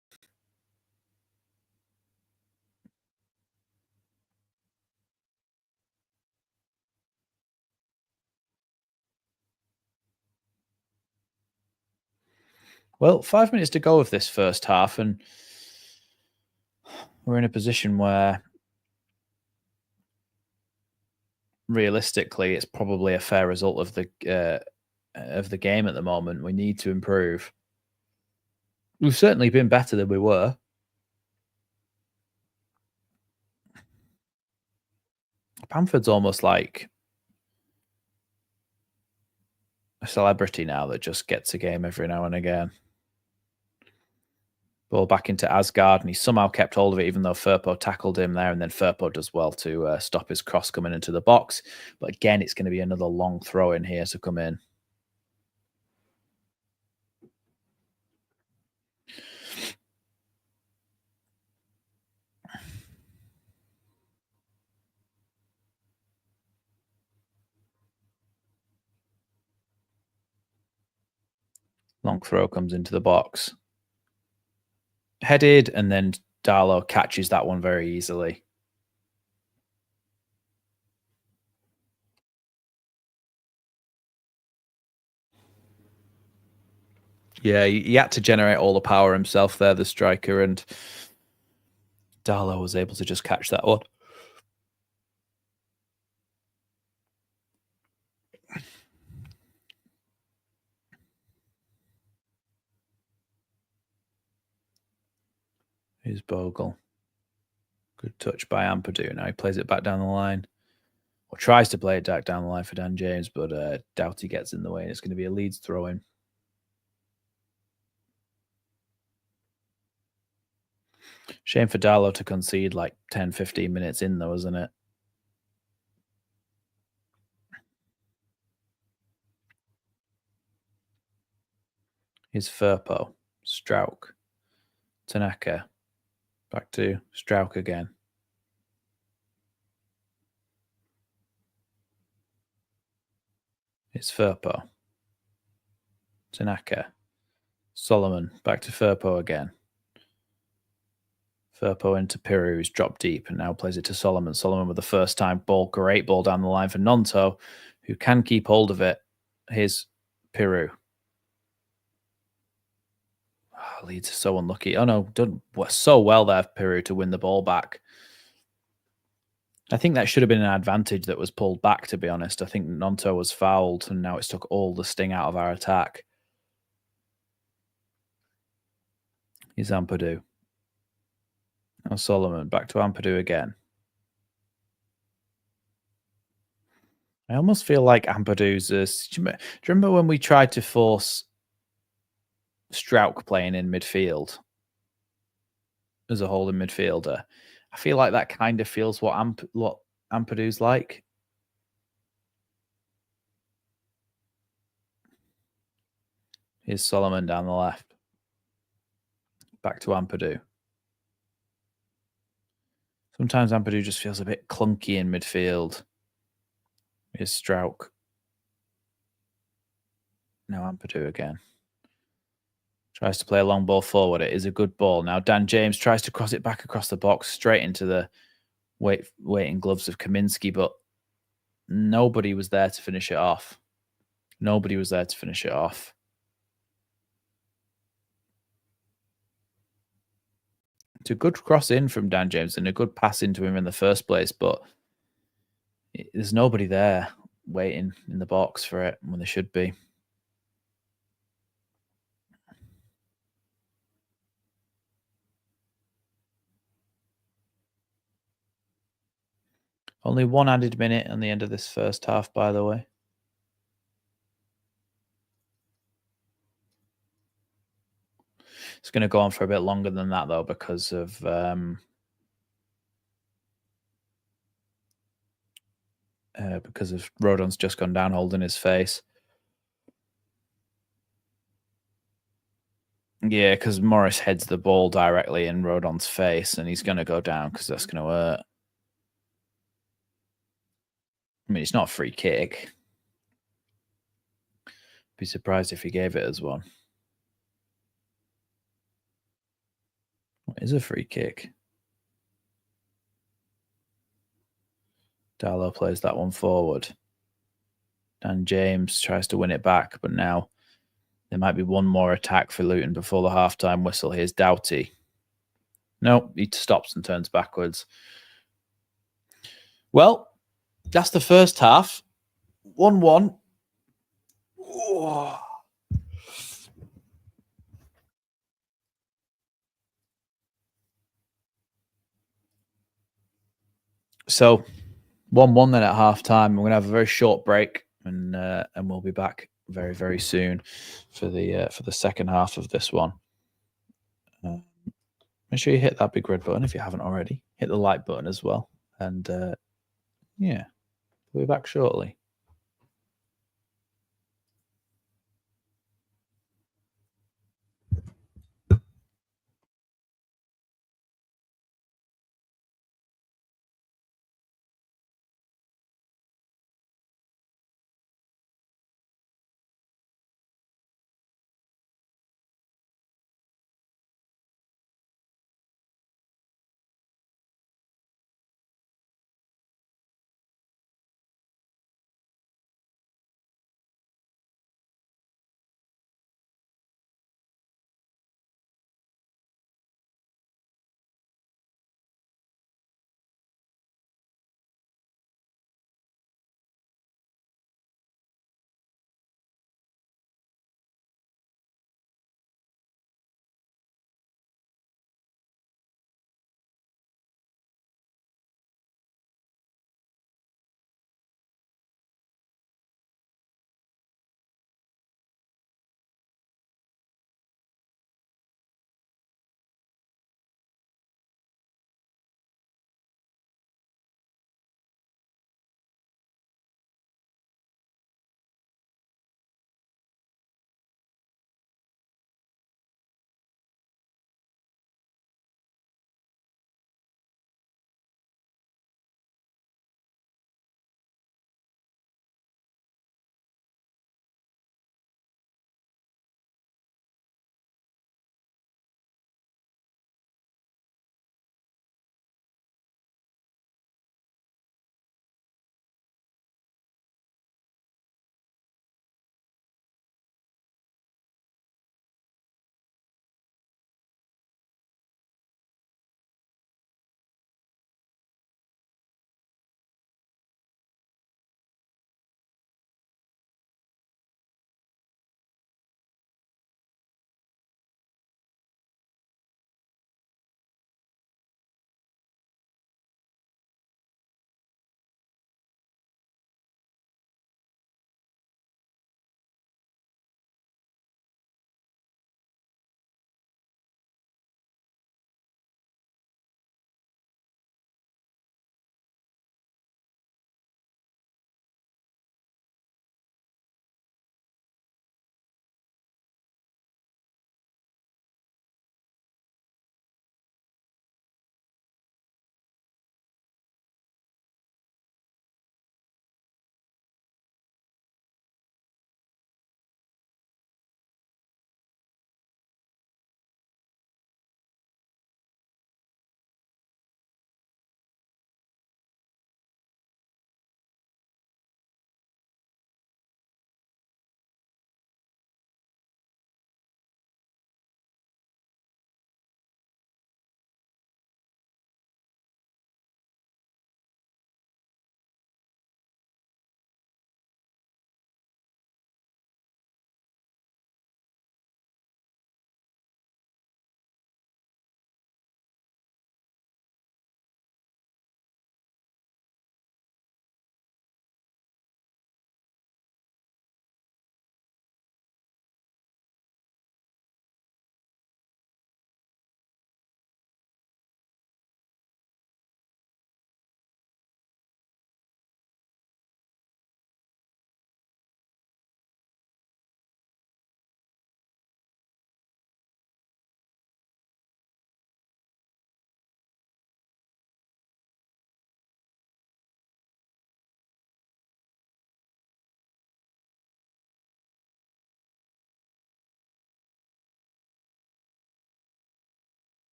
Well, 5 minutes to go of this first half, and we're in a position where realistically it's probably a fair result of the game at the moment. We need to improve. We've certainly been better than we were. Bamford's almost like a celebrity now that just gets a game every now and again. Ball back into Asgard, and he somehow kept hold of it, even though Firpo tackled him there, and then Firpo does well to stop his cross coming into the box. But again, it's going to be another long throw in here to come in. Long throw comes into the box. Headed, and then Darlow catches that one very easily. Yeah, he had to generate all the power himself there, the striker, and Darlow was able to just catch that one. Here's Bogle. Good touch by Ampadu. Now he plays it back down the line. Or tries to play it back down the line for Dan James, but Doughty gets in the way, and it's going to be a Leeds throw-in. Shame for Darlow to concede like 10, 15 minutes in, though, isn't it? Here's Firpo. Strauch. Tanaka. Back to Strauch again. It's Firpo. Tanaka. Solomon. Back to Firpo again. Firpo into Piru, who's dropped deep and now plays it to Solomon. Solomon with the first time ball. Great ball down the line for Nonto, who can keep hold of it. Here's Piru. Oh, Leeds are so unlucky. Oh, no. Done so well there, Piru, to win the ball back. I think that should have been an advantage that was pulled back, to be honest. I think Nonto was fouled, and now it's took all the sting out of our attack. Here's Ampadu. Now Solomon, back to Ampadu again. I almost feel like Ampadu's... do you remember when we tried to force Strauch playing in midfield as a holding midfielder? I feel like that kind of feels what Ampadu's like. Here's Solomon down the left. Back to Ampadu. Sometimes Ampadu just feels a bit clunky in midfield. Here's Strauch. Now Ampadu again. Tries to play a long ball forward. It is a good ball. Now Dan James tries to cross it back across the box, straight into the waiting gloves of Kaminsky, but nobody was there to finish it off. Nobody was there to finish it off. It's a good cross in from Dan James and a good pass into him in the first place, but there's nobody there waiting in the box for it when there should be. Only one added minute on the end of this first half, by the way. It's going to go on for a bit longer than that, though, because of Rodon's just gone down holding his face. Yeah, because Morris heads the ball directly in Rodon's face, and he's going to go down because that's going to hurt. I mean, it's not a free kick. Be surprised if he gave it as one. What is a free kick? Darlow plays that one forward. Dan James tries to win it back, but now there might be one more attack for Luton before the halftime whistle. Here's Doughty. No, he stops and turns backwards. Well, that's the first half. 1-1. So 1-1 then at halftime. We're gonna have a very short break, and we'll be back very, very soon for the second half of this one. Make sure you hit that big red button if you haven't already. Hit the like button as well, and yeah, we'll be back shortly.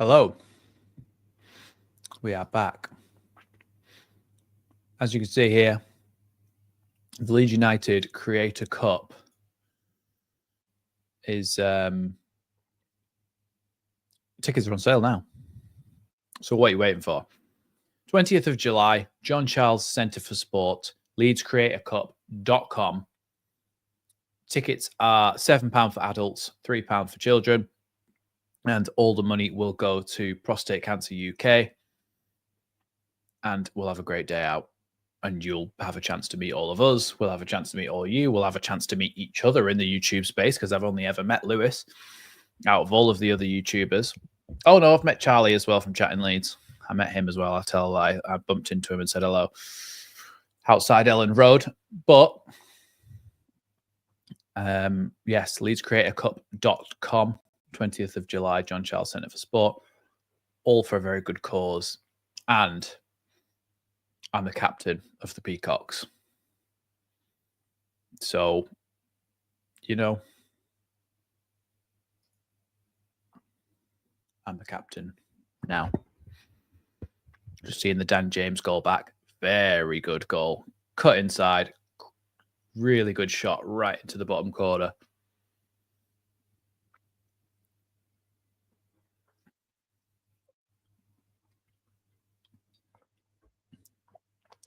Hello. We are back. As you can see here, the Leeds United Creator Cup is tickets are on sale now. So what are you waiting for? 20th of July, John Charles Centre for Sport, leedscreatorcup.com. Tickets are £7 for adults, £3 for children, and all the money will go to Prostate Cancer UK. And we'll have a great day out. And you'll have a chance to meet all of us. We'll have a chance to meet all you. We'll have a chance to meet each other in the YouTube space, because I've only ever met Lewis out of all of the other YouTubers. Oh, no, I've met Charlie as well from Chatting Leeds. I met him as well. I bumped into him and said hello outside Ellen Road. But yes, leedscreatorcup.com, 20th of July, John Charles Centre for Sport. All for a very good cause. And I'm the captain of the Peacocks. So, you know, I'm the captain now. Just seeing the Dan James goal back. Very good goal. Cut inside. Really good shot right into the bottom corner.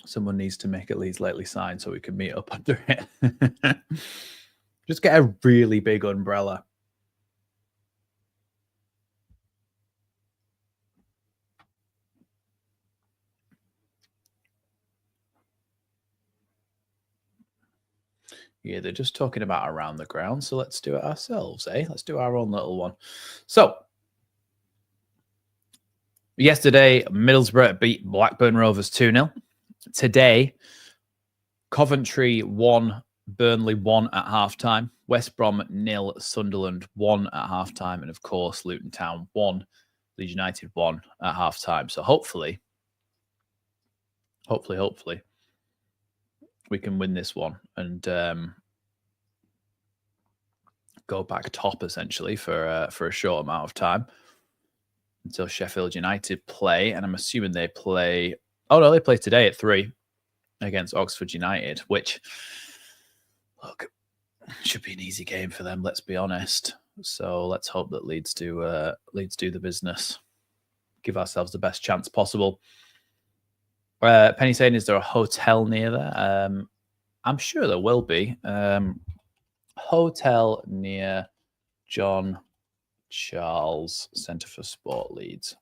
Someone needs to make a Leeds Lately sign so we can meet up under it. Just get a really big umbrella. Yeah, they're just talking about around the ground, so let's do it ourselves, eh? Let's do our own little one. So, yesterday, Middlesbrough beat Blackburn Rovers 2-0. Today, Coventry 1, Burnley 1 at halftime. West Brom 0, Sunderland 1 at halftime. And of course, Luton Town 1, Leeds United 1 at halftime. So hopefully, we can win this one and go back top essentially for a short amount of time until Sheffield United play. And I'm assuming they play. Oh no, they play today at 3 against Oxford United, which, look, should be an easy game for them. Let's be honest. So let's hope that Leeds do the business. Give ourselves the best chance possible. Penny saying, is there a hotel near there? I'm sure there will be. Hotel near John Charles Centre for Sport, Leeds.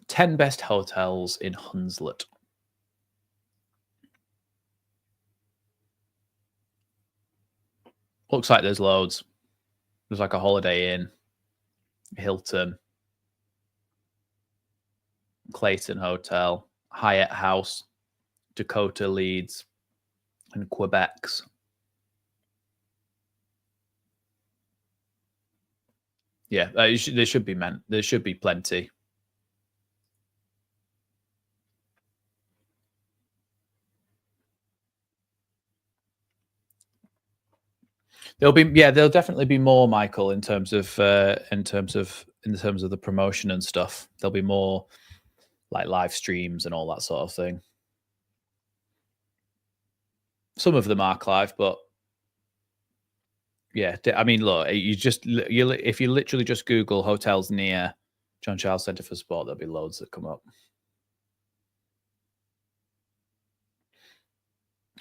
Ten best hotels in Hunslet. Looks like there's loads. There's like a Holiday Inn, Hilton, Clayton Hotel, Hyatt House, Dakota Leeds, and Quebec's. Yeah, there should be there should be plenty. There'll definitely be more, Michael, in terms of the promotion and stuff. There'll be more like live streams and all that sort of thing. Some of them are live, but yeah, I mean, look, if you literally just Google hotels near John Charles Centre for Sport, there'll be loads that come up.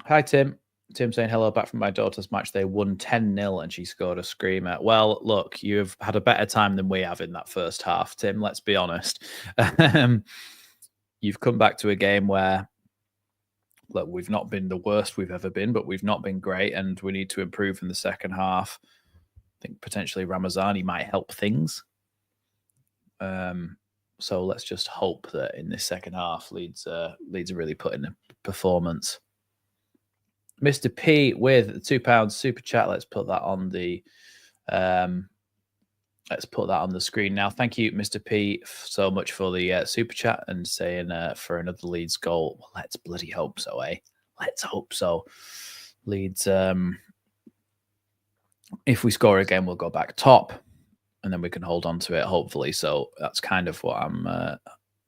Hi, Tim. Tim saying hello back from my daughter's match. They won 10-0 and she scored a screamer. Well, look, you've had a better time than we have in that first half, Tim. Let's be honest. You've come back to a game where, look, we've not been the worst we've ever been, but we've not been great, and we need to improve in the second half. I think potentially Ramazani might help things. So let's just hope that in this second half, Leeds are really putting a performance. Mr. P with the £2 super chat. Let's put that on the screen now. Thank you, Mr. P, so much for the super chat and saying for another Leeds goal. Well, let's bloody hope so, eh? Let's hope so. Leeds If we score again, we'll go back top, and then we can hold on to it, hopefully. So that's kind of what I'm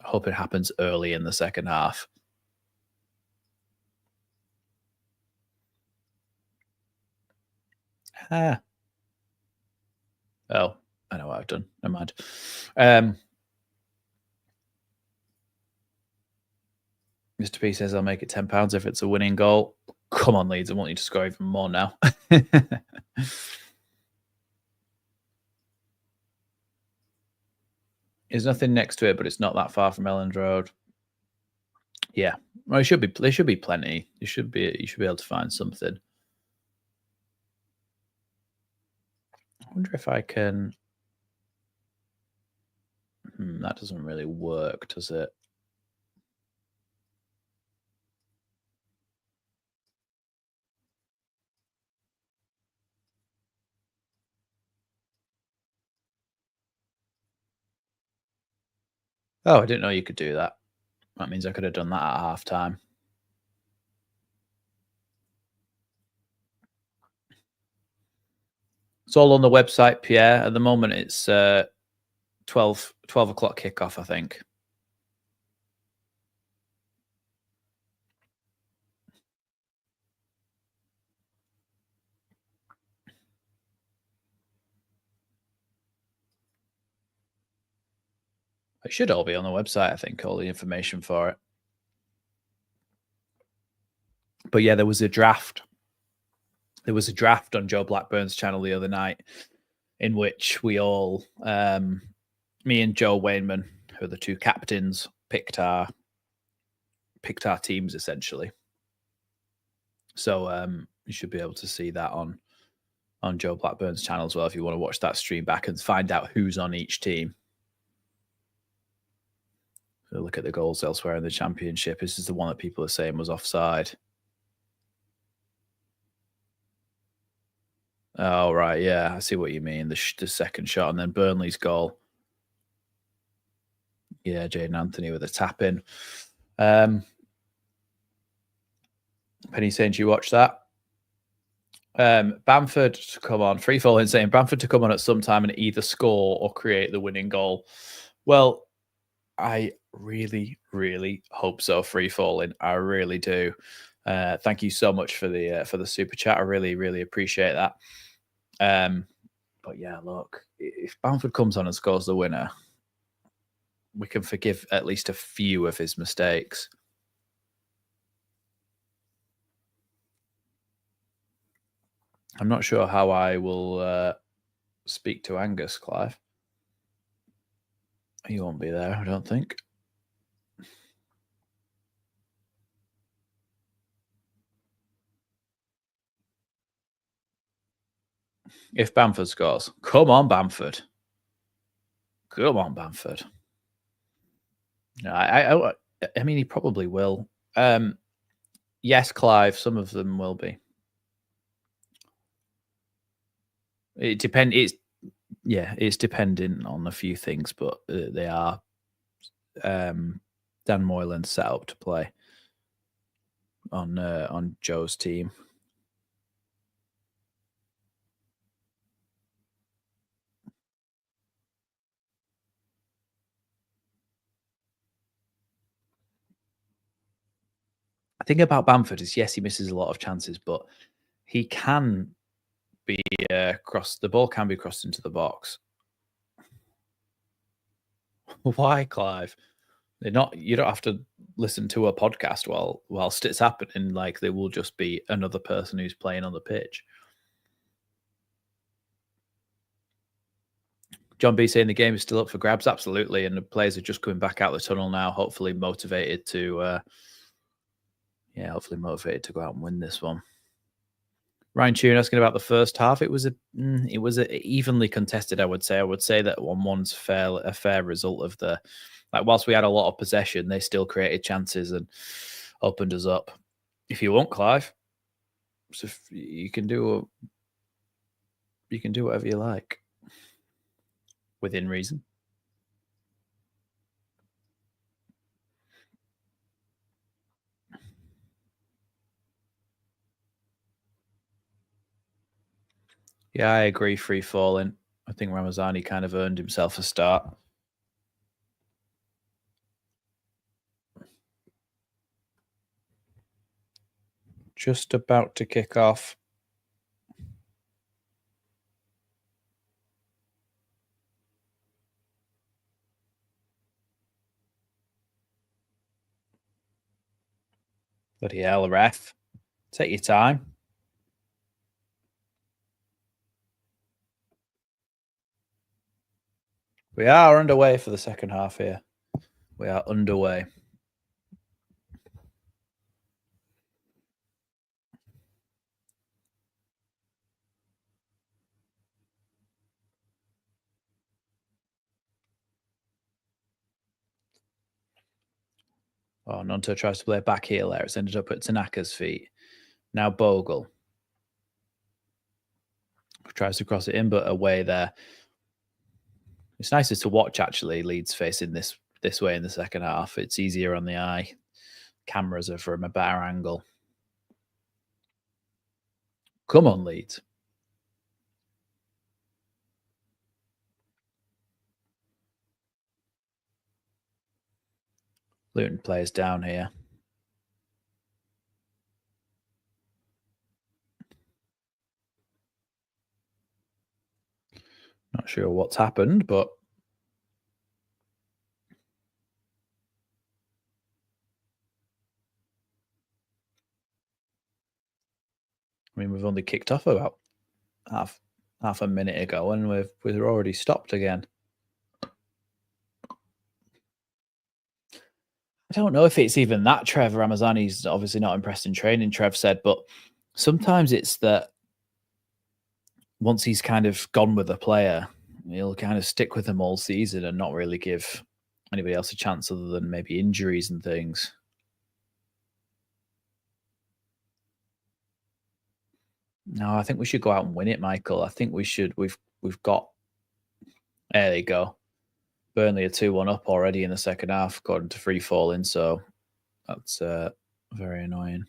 hoping happens early in the second half. Ah. Oh, I know what I've done. Never mind. Mr. P says I'll make it £10 if it's a winning goal. Come on, Leeds. I want you to score even more now. There's nothing next to it, but it's not that far from Elland Road. Yeah. Well, there should be plenty. You should be able to find something. I wonder if I can. That doesn't really work, does it? Oh, I didn't know you could do that. That means I could have done that at half time. It's all on the website, Pierre. At the moment, it's 12 o'clock kickoff, I think. It should all be on the website, I think, all the information for it. But yeah, there was a draft. There was a draft on Joe Blackburn's channel the other night in which we all, me and Joe Wayneman, who are the two captains, picked our teams essentially. So you should be able to see that on Joe Blackburn's channel as well if you want to watch that stream back and find out who's on each team. So look at the goals elsewhere in the championship. This is the one that people are saying was offside. Oh, right. Yeah, I see what you mean. The second shot and then Burnley's goal. Yeah, Jaden Anthony with a tap in. Penny saying, do you watch that? Bamford to come on. Free falling saying Bamford to come on at some time and either score or create the winning goal. Well, I really, really hope so. Free falling, I really do. Thank you so much for the super chat. I really, really appreciate that. But yeah, look, if Bamford comes on and scores the winner, we can forgive at least a few of his mistakes. I'm not sure how I will speak to Angus, Clive. He won't be there, I don't think. If Bamford scores, come on, Bamford. Come on, Bamford. No, I mean, he probably will. Yes, Clive, some of them will be. It depends. It's dependent on a few things, but they are. Dan Moylan set up to play on Joe's team. I think about Bamford is yes, he misses a lot of chances, but he can be crossed. The ball can be crossed into the box. Why, Clive? They're not. You don't have to listen to a podcast whilst it's happening. Like there will just be another person who's playing on the pitch. John B saying the game is still up for grabs. Absolutely, and the players are just coming back out the tunnel now. Hopefully motivated to, hopefully motivated to go out and win this one. Ryan Tune asking about the first half. It was a evenly contested. I would say that 1-1's a fair result of the. Like whilst we had a lot of possession, they still created chances and opened us up. If you want, Clive, so you can do whatever you like within reason. Yeah, I agree. Free falling. I think Ramazani kind of earned himself a start. Just about to kick off. Bloody hell, ref. Take your time. We are underway for the second half here. We are underway. Oh, Nonto tries to play back heel there. It's ended up at Tanaka's feet. Now Bogle tries to cross it in, but away there. It's nicer to watch, actually, Leeds facing this way in the second half. It's easier on the eye. Cameras are from a better angle. Come on, Leeds. Luton plays down here. Not sure what's happened, but I mean, we've only kicked off about half a minute ago, and we're already stopped again. I don't know if it's even that. Trev Ramazani's obviously not impressed in training, Trev said, but sometimes it's that once he's kind of gone with a player, he'll kind of stick with them all season and not really give anybody else a chance other than maybe injuries and things. No, I think we should go out and win it, Michael. I think we should. We've got. There you go. Burnley are 2-1 up already in the second half, according to free falling. So that's very annoying.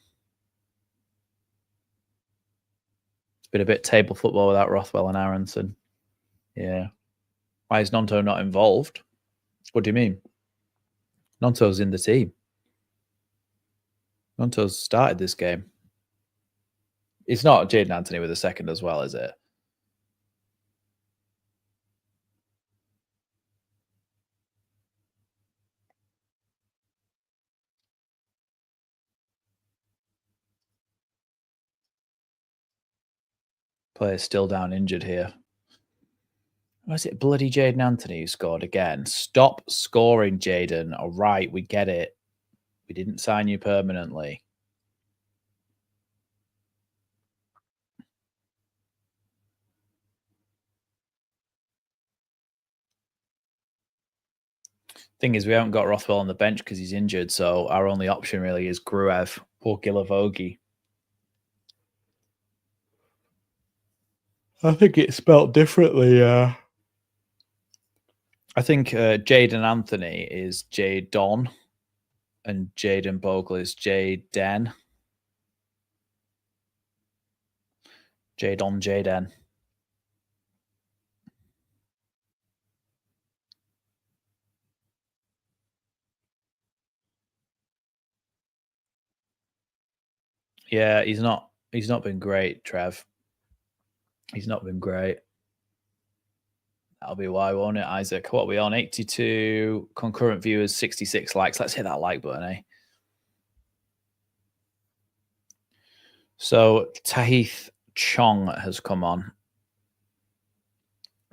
It's been a bit table football without Rothwell and Aronson. Yeah. Why is Nonto not involved? What do you mean? Nonto's in the team. Nonto's started this game. It's not Jaden Anthony with a second as well, is it? Player's still down injured here. Was it bloody Jaden Anthony who scored again? Stop scoring, Jaden. All right, we get it. We didn't sign you permanently. Thing is, we haven't got Rothwell on the bench because he's injured, so our only option really is Gruev or Gilavogi. I think it's spelt differently. I think Jaden Anthony is Jadon, and Jaden Bogle is Jaden. Jaden. Yeah, he's not been great, Trev. He's not been great. That'll be why, won't it, Isaac? What are we on? 82 concurrent viewers, 66 likes. Let's hit that like button, eh? So Tahith Chong has come on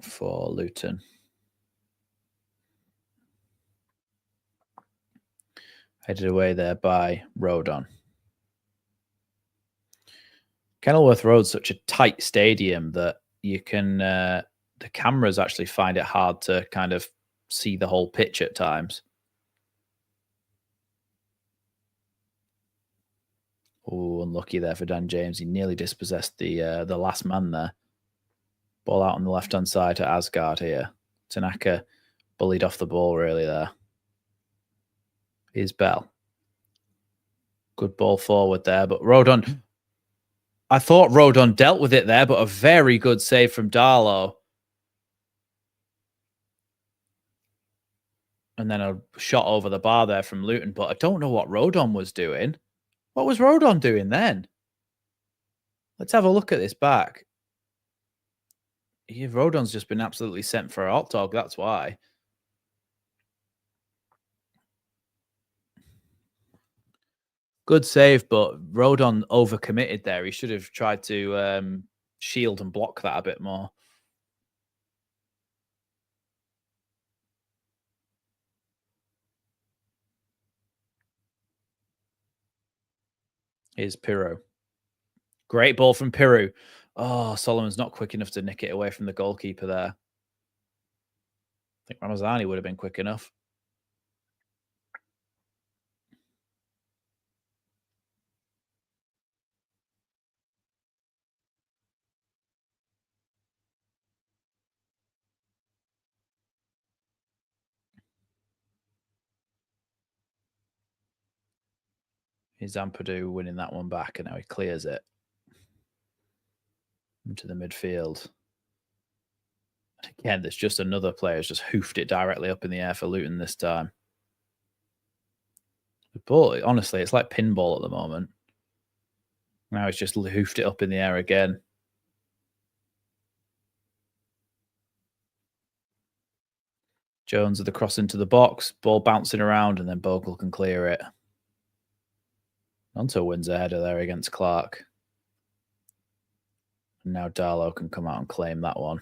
for Luton. Headed away there by Rodon. Kennilworth Road's such a tight stadium that you can the cameras actually find it hard to kind of see the whole pitch at times. Oh, unlucky there for Dan James. He nearly dispossessed the last man there. Ball out on the left-hand side to Asgard here. Tanaka bullied off the ball really there. Here's Bell. Good ball forward there, but Rodon I thought Rodon dealt with it there, but a very good save from Darlow. And then a shot over the bar there from Luton, but I don't know what Rodon was doing. What was Rodon doing then? Let's have a look at this back. Yeah, Rodon's just been absolutely sent for a hot dog, that's why. Good save, but Rodon overcommitted there. He should have tried to shield and block that a bit more. Here's Pirro. Great ball from Pirro. Oh, Solomon's not quick enough to nick it away from the goalkeeper there. I think Ramazani would have been quick enough. Here's Ampadu winning that one back, and now he clears it into the midfield. Again, there's just another player who's just hoofed it directly up in the air for Luton this time. The ball, honestly, it's like pinball at the moment. Now he's just hoofed it up in the air again. Jones with the cross into the box, ball bouncing around, and then Bogle can clear it. Nonto wins a header there against Clark. And now Darlow can come out and claim that one.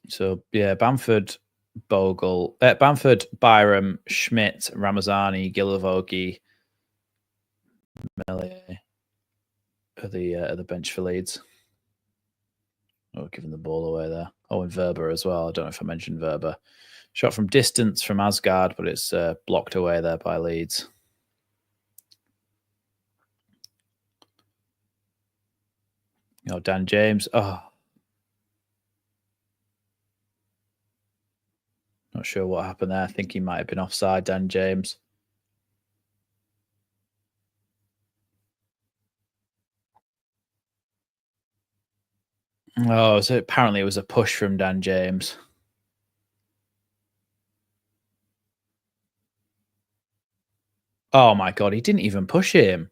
So, yeah, Bamford, Bogle, Bamford, Byram, Schmidt, Ramazani, Gilavogi, Melier at the bench for Leeds. Oh, giving the ball away there. Oh, and Verber as well. I don't know if I mentioned Verber. Shot from distance from Asgard, but it's blocked away there by Leeds. Oh, Dan James. Oh. Not sure what happened there. I think he might have been offside, Dan James. Oh, so apparently it was a push from Dan James. Oh my God, he didn't even push him.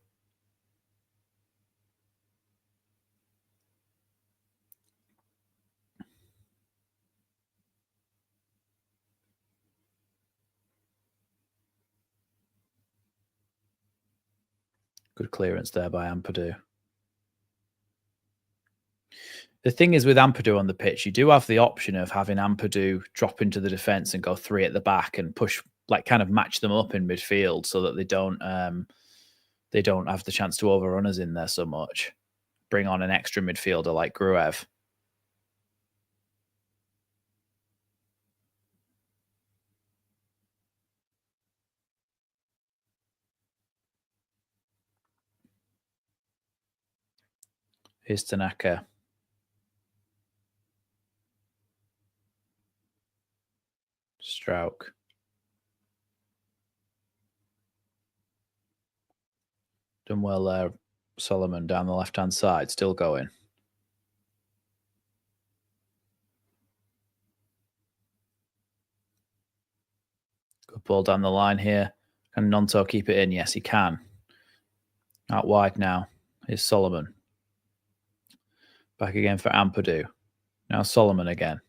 Good clearance there by Ampadu. The thing is with Ampadu on the pitch, you do have the option of having Ampadu drop into the defence and go three at the back and push, like kind of match them up in midfield so that they don't have the chance to overrun us in there so much. Bring on an extra midfielder like Gruev. Here's Tanaka. Strauch. Done well there. Solomon down the left-hand side, still going. Good ball down the line here. Can Nonto keep it in? Yes, he can. Out wide now. Here's Solomon. Back again for Ampadu. Now Solomon again.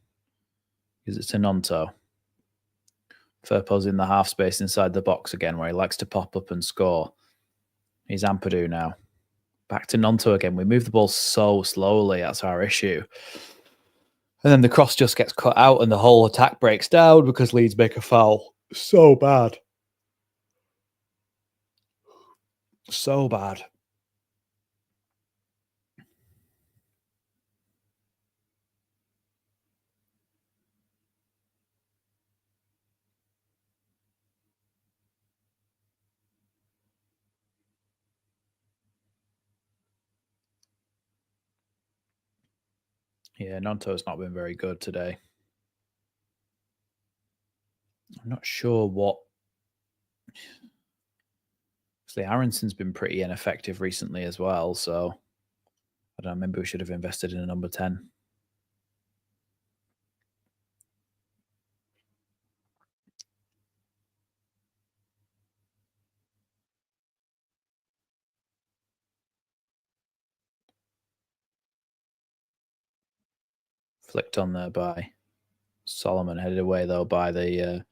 Gives it to Nonto. Firpo's in the half space inside the box again where he likes to pop up and score. He's Ampadu now. Back to Nonto again. We move the ball so slowly. That's our issue. And then the cross just gets cut out and the whole attack breaks down because Leeds make a foul. So bad. So bad. Yeah, Nonto's not been very good today. I'm not sure what. Actually, Aronson's been pretty ineffective recently as well, so I don't know. Maybe we should have invested in a number 10. Flicked on there by Solomon, headed away though by the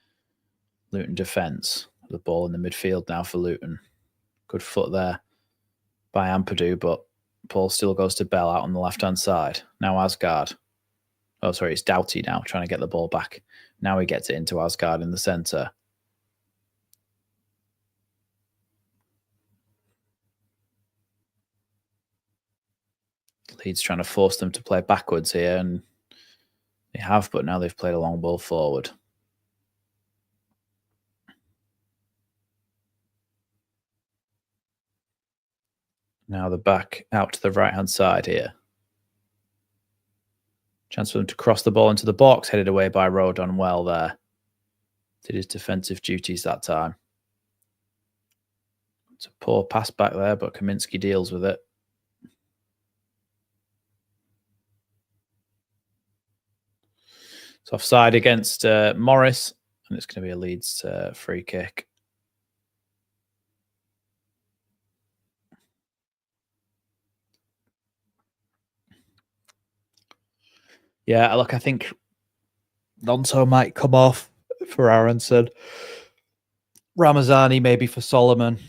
Luton defence. The ball in the midfield now for Luton. Good foot there by Ampadu, but Paul still goes to Bell out on the left-hand side. Now Asgard. Oh, sorry, it's Doughty now trying to get the ball back. Now he gets it into Asgard in the centre. Leeds trying to force them to play backwards here, and they have, but now they've played a long ball forward. Now the back out to the right-hand side here. Chance for them to cross the ball into the box, headed away by Rodon well there. Did his defensive duties that time. It's a poor pass back there, but Kaminsky deals with it. It's offside against Morris, and it's going to be a Leeds free kick. Yeah, look, I think Nonto might come off for Aronson. Ramazani maybe for Solomon.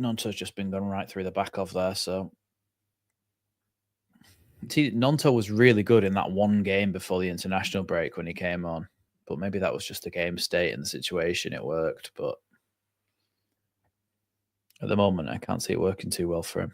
Nonto's just been gone right through the back of there, so. See, Nonto was really good in that one game before the international break when he came on. But maybe that was just the game state and the situation. It worked, but at the moment, I can't see it working too well for him.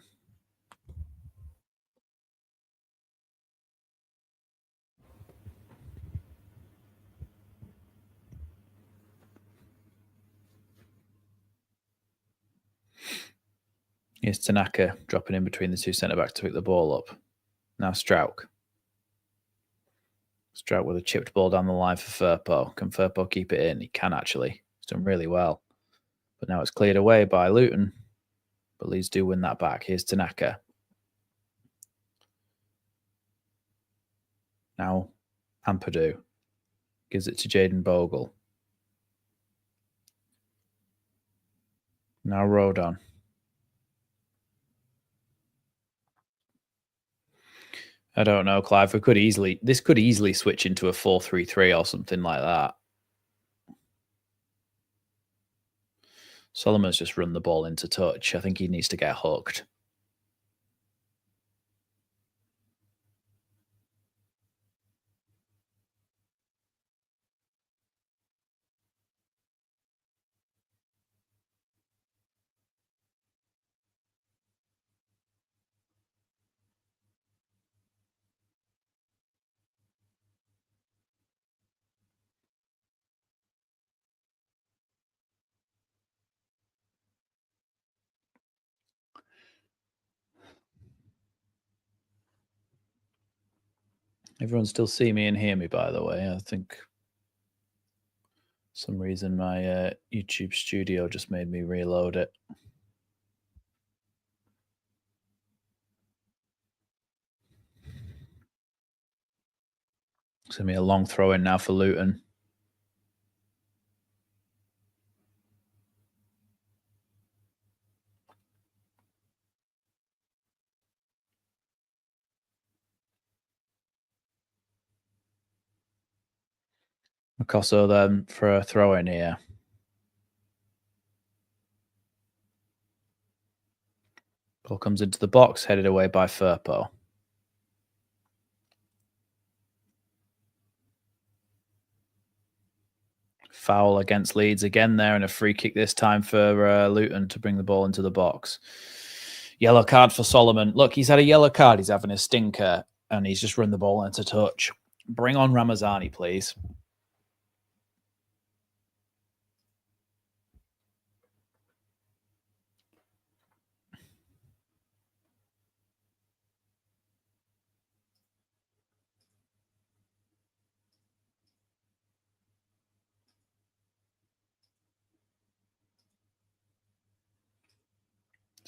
Here's Tanaka dropping in between the two centre-backs to pick the ball up. Now Strauch. Strauch with a chipped ball down the line for Firpo. Can Firpo keep it in? He can actually. He's done really well. But now it's cleared away by Luton. But Leeds do win that back. Here's Tanaka. Now Ampadu gives it to Jaden Bogle. Now Rodon. I don't know, Clive. This could easily switch into a 4-3-3 or something like that. Solomon's just run the ball into touch. I think he needs to get hooked. Everyone still see me and hear me, by the way. I think some reason my YouTube studio just made me reload it. It's going to be a long throw in now for Luton. Makoso then for a throw in here. Ball comes into the box, headed away by Firpo. Foul against Leeds again there, and a free kick this time for Luton to bring the ball into the box. Yellow card for Solomon. Look, he's had a yellow card. He's having a stinker, and he's just run the ball into touch. Bring on Ramazani, please.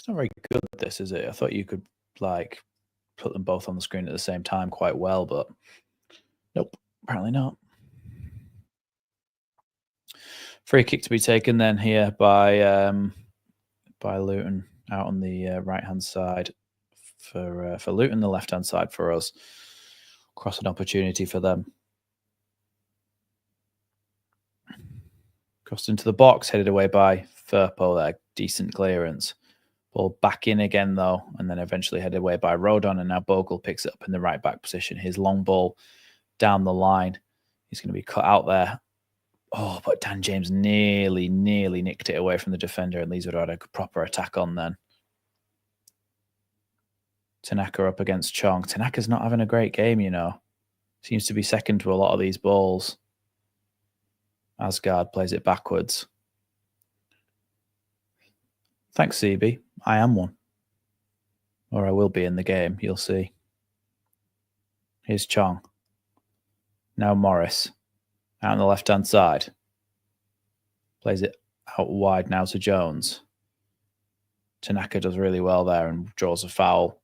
It's not very good, this, is it? I thought you could, like, put them both on the screen at the same time quite well, but nope, apparently not. Free kick to be taken then here by Luton out on the right-hand side for Luton, the left-hand side for us. Crossing opportunity for them. Crossed into the box, headed away by Firpo there. Decent clearance. Ball back in again, though, and then eventually headed away by Rodon, and now Bogle picks it up in the right-back position. His long ball down the line. He's going to be cut out there. Oh, but Dan James nearly nicked it away from the defender, and Leeds would have had a proper attack on then. Tanaka up against Chong. Tanaka's not having a great game, you know. Seems to be second to a lot of these balls. Asgard plays it backwards. Thanks, CB. I am one. Or I will be in the game. You'll see. Here's Chong. Now Morris. Out on the left-hand side. Plays it out wide now to Jones. Tanaka does really well there and draws a foul.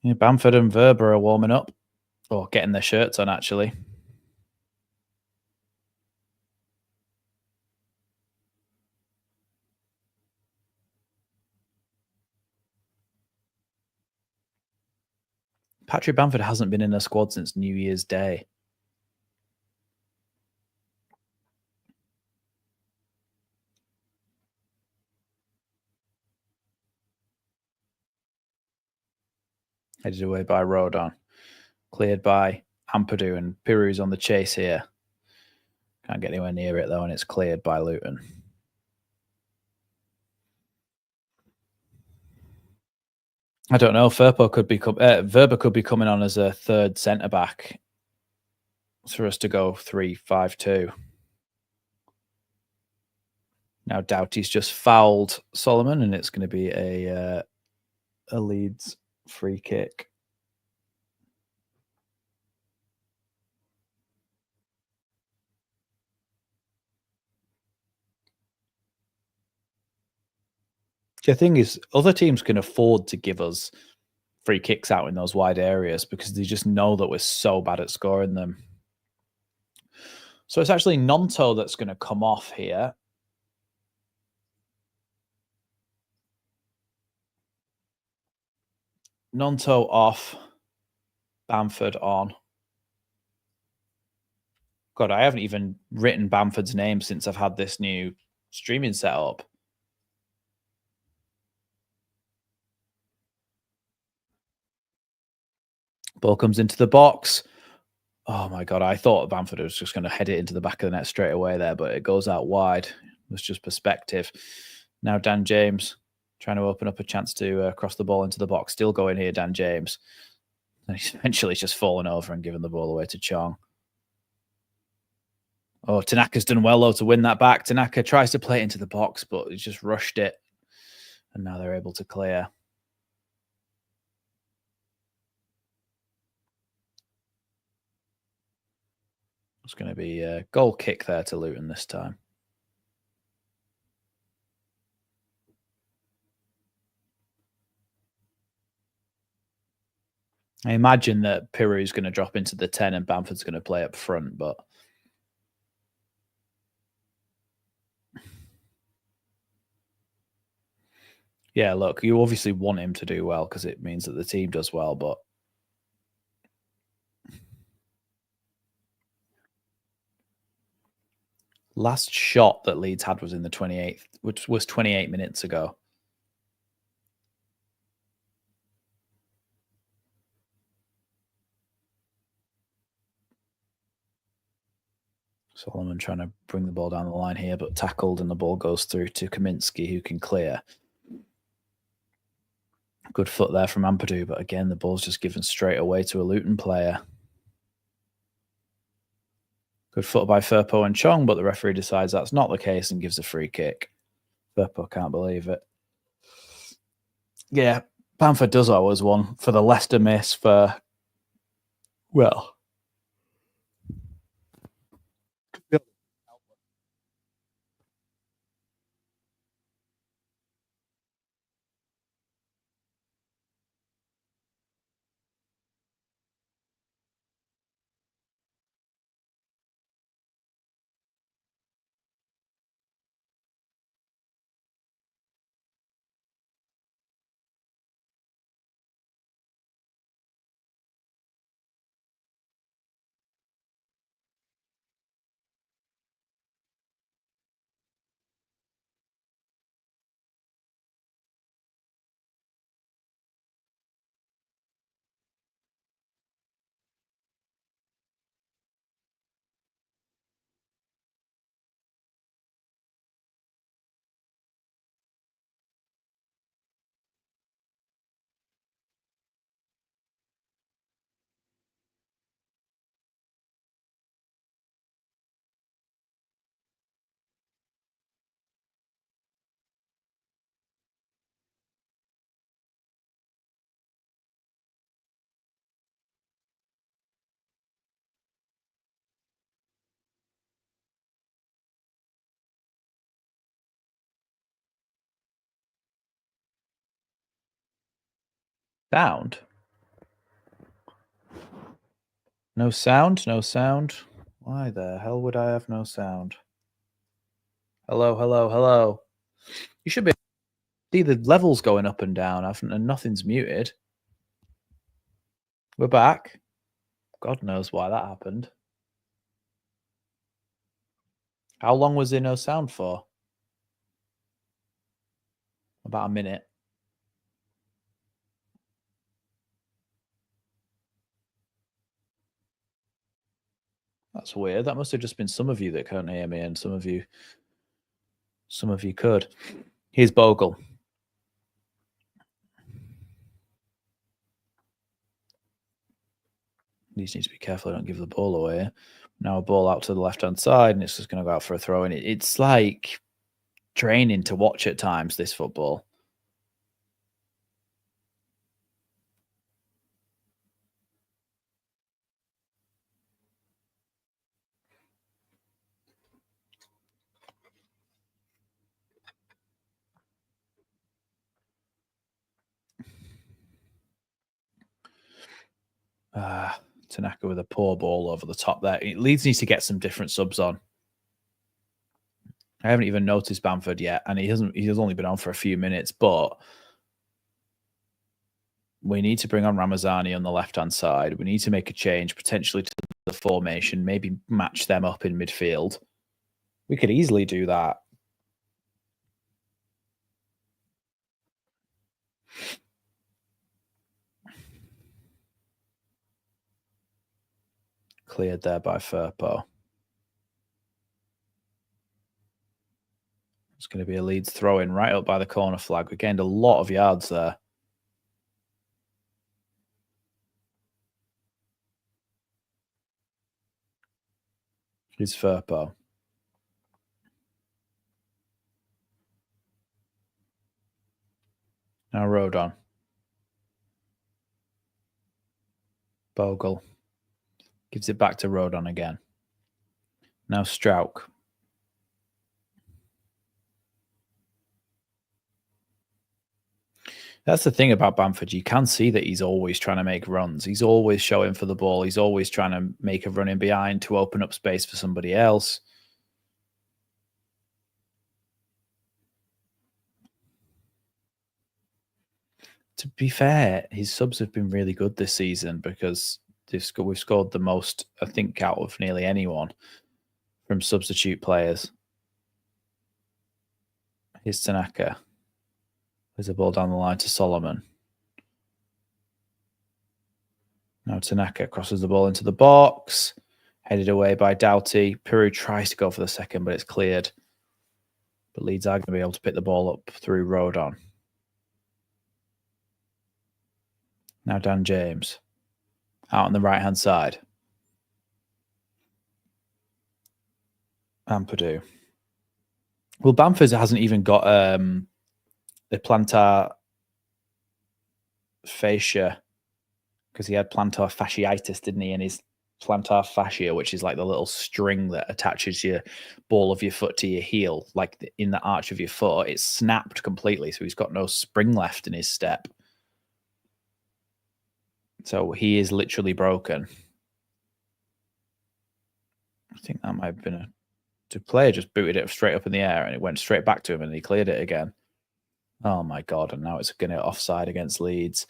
Yeah, Bamford and Verba are warming up. Or getting their shirts on, actually. Patrick Bamford hasn't been in a squad since New Year's Day. Headed away by Rodon. Cleared by Ampadu, and Piru's on the chase here. Can't get anywhere near it, though, and it's cleared by Luton. I don't know. Verba could be coming on as a third centre-back for us to go 3-5-2. Now Doughty's just fouled Solomon, and it's going to be a Leeds free kick. The thing is, other teams can afford to give us free kicks out in those wide areas because they just know that we're so bad at scoring them. So it's actually Nonto that's going to come off here. Nonto off. Bamford on. God, I haven't even written Bamford's name since I've had this new streaming set up. Ball comes into the box. Oh my God, I thought Bamford was just going to head it into the back of the net straight away there, but it goes out wide. It was just perspective. Now Dan James trying to open up a chance to cross the ball into the box. Still going here, Dan James. And he's eventually just fallen over and given the ball away to Chong. Oh, Tanaka's done well, though, to win that back. Tanaka tries to play it into the box, but he's just rushed it. And now they're able to clear. It's going to be a goal kick there to Luton this time. I imagine that Piru's going to drop into the 10 and Bamford's going to play up front, but yeah, look, you obviously want him to do well because it means that the team does well, but last shot that Leeds had was in the 28th, which was 28 minutes ago. Solomon trying to bring the ball down the line here, but tackled, and the ball goes through to Kaminsky, who can clear. Good foot there from Ampadu, but again, the ball's just given straight away to a Luton player. Good foot by Firpo and Chong, but the referee decides that's not the case and gives a free kick. Firpo can't believe it. Yeah, Bamford does owe us one for the Leicester miss, for Well, sound. No sound, no sound. Why the hell would I have no sound? Hello, hello, hello. You should be see the levels going up and down, and nothing's muted. We're back. God knows why that happened. How long was there no sound for? About a minute. That's weird. That must have just been some of you that couldn't hear me, and some of you could. Here's Bogle. Leeds need to be careful I don't give the ball away. Now a ball out to the left-hand side, and it's just going to go out for a throw. And it's like draining to watch at times, this football. Tanaka with a poor ball over the top there. Leeds needs to get some different subs on. I haven't even noticed Bamford yet, and he's only been on for a few minutes, but we need to bring on Ramazani on the left-hand side. We need to make a change, potentially to the formation, maybe match them up in midfield. We could easily do that. Cleared there by Firpo. It's going to be a Leeds throw-in right up by the corner flag. We gained a lot of yards there. Here's Firpo. Now Rodon. Bogle. Gives it back to Rodon again. Now Strauch. That's the thing about Bamford. You can see that he's always trying to make runs. He's always showing for the ball. He's always trying to make a run in behind to open up space for somebody else. To be fair, his subs have been really good this season because we've scored the most, I think, out of nearly anyone from substitute players. Here's Tanaka. There's a ball down the line to Solomon. Now Tanaka crosses the ball into the box. Headed away by Doughty. Peru tries to go for the second, but it's cleared. But Leeds are going to be able to pick the ball up through Rodon. Now Dan James. Out on the right-hand side. Ampadu. Well, Bamford hasn't even got the plantar fascia because he had plantar fasciitis, didn't he? And his plantar fascia, which is like the little string that attaches your ball of your foot to your heel, like in the arch of your foot, it's snapped completely. So he's got no spring left in his step. So he is literally broken. I think that might have been the player just booted it straight up in the air and it went straight back to him and he cleared it again. Oh my God. And now it's going to offside against Leeds.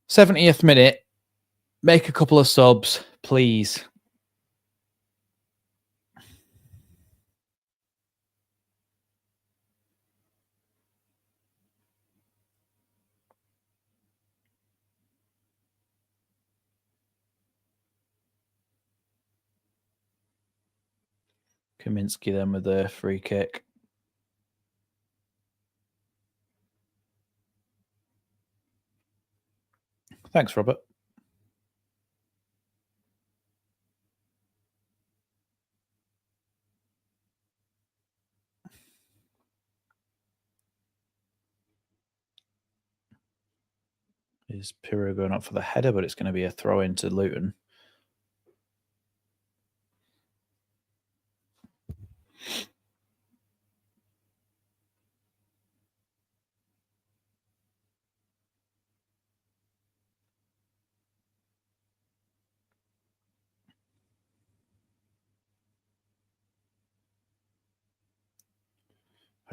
70th minute. Make a couple of subs, please. Kaminsky then with the free kick. Thanks, Robert. Is Pirro going up for the header, but it's going to be a throw into Luton.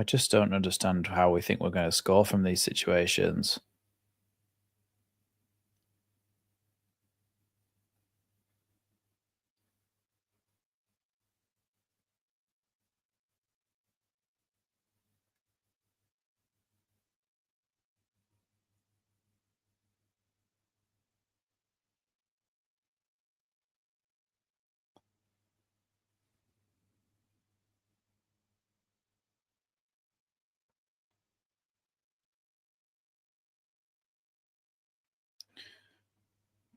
I just don't understand how we think we're going to score from these situations.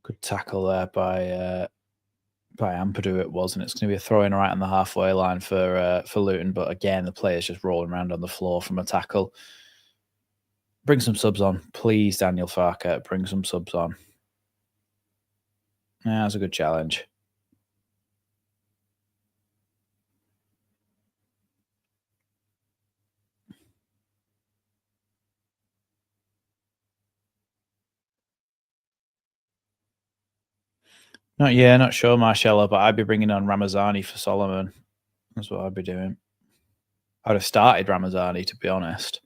Good tackle there by Ampadu it was, and it's going to be a throw-in right on the halfway line for Luton. But again, the player's just rolling around on the floor from a tackle. Bring some subs on, please, Daniel Farke. Bring some subs on. Yeah, that's a good challenge. Not sure, Marcella, but I'd be bringing on Ramazani for Solomon. That's what I'd be doing. I'd have started Ramazani, to be honest.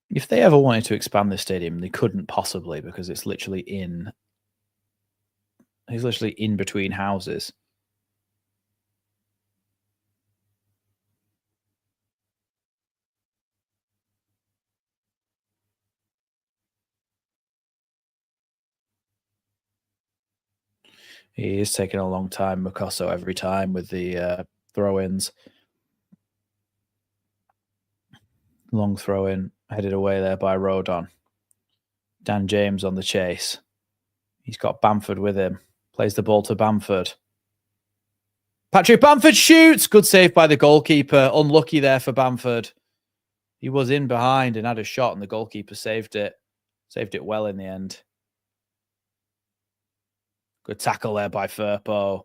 If they ever wanted to expand the stadium, they couldn't possibly because it's literally in. He's literally in between houses. He is taking a long time, Mukoso, every time with the throw-ins. Long throw-in, headed away there by Rodon. Dan James on the chase. He's got Bamford with him. Plays the ball to Bamford. Patrick Bamford shoots! Good save by the goalkeeper. Unlucky there for Bamford. He was in behind and had a shot, and the goalkeeper saved it. Saved it well in the end. Good tackle there by Firpo.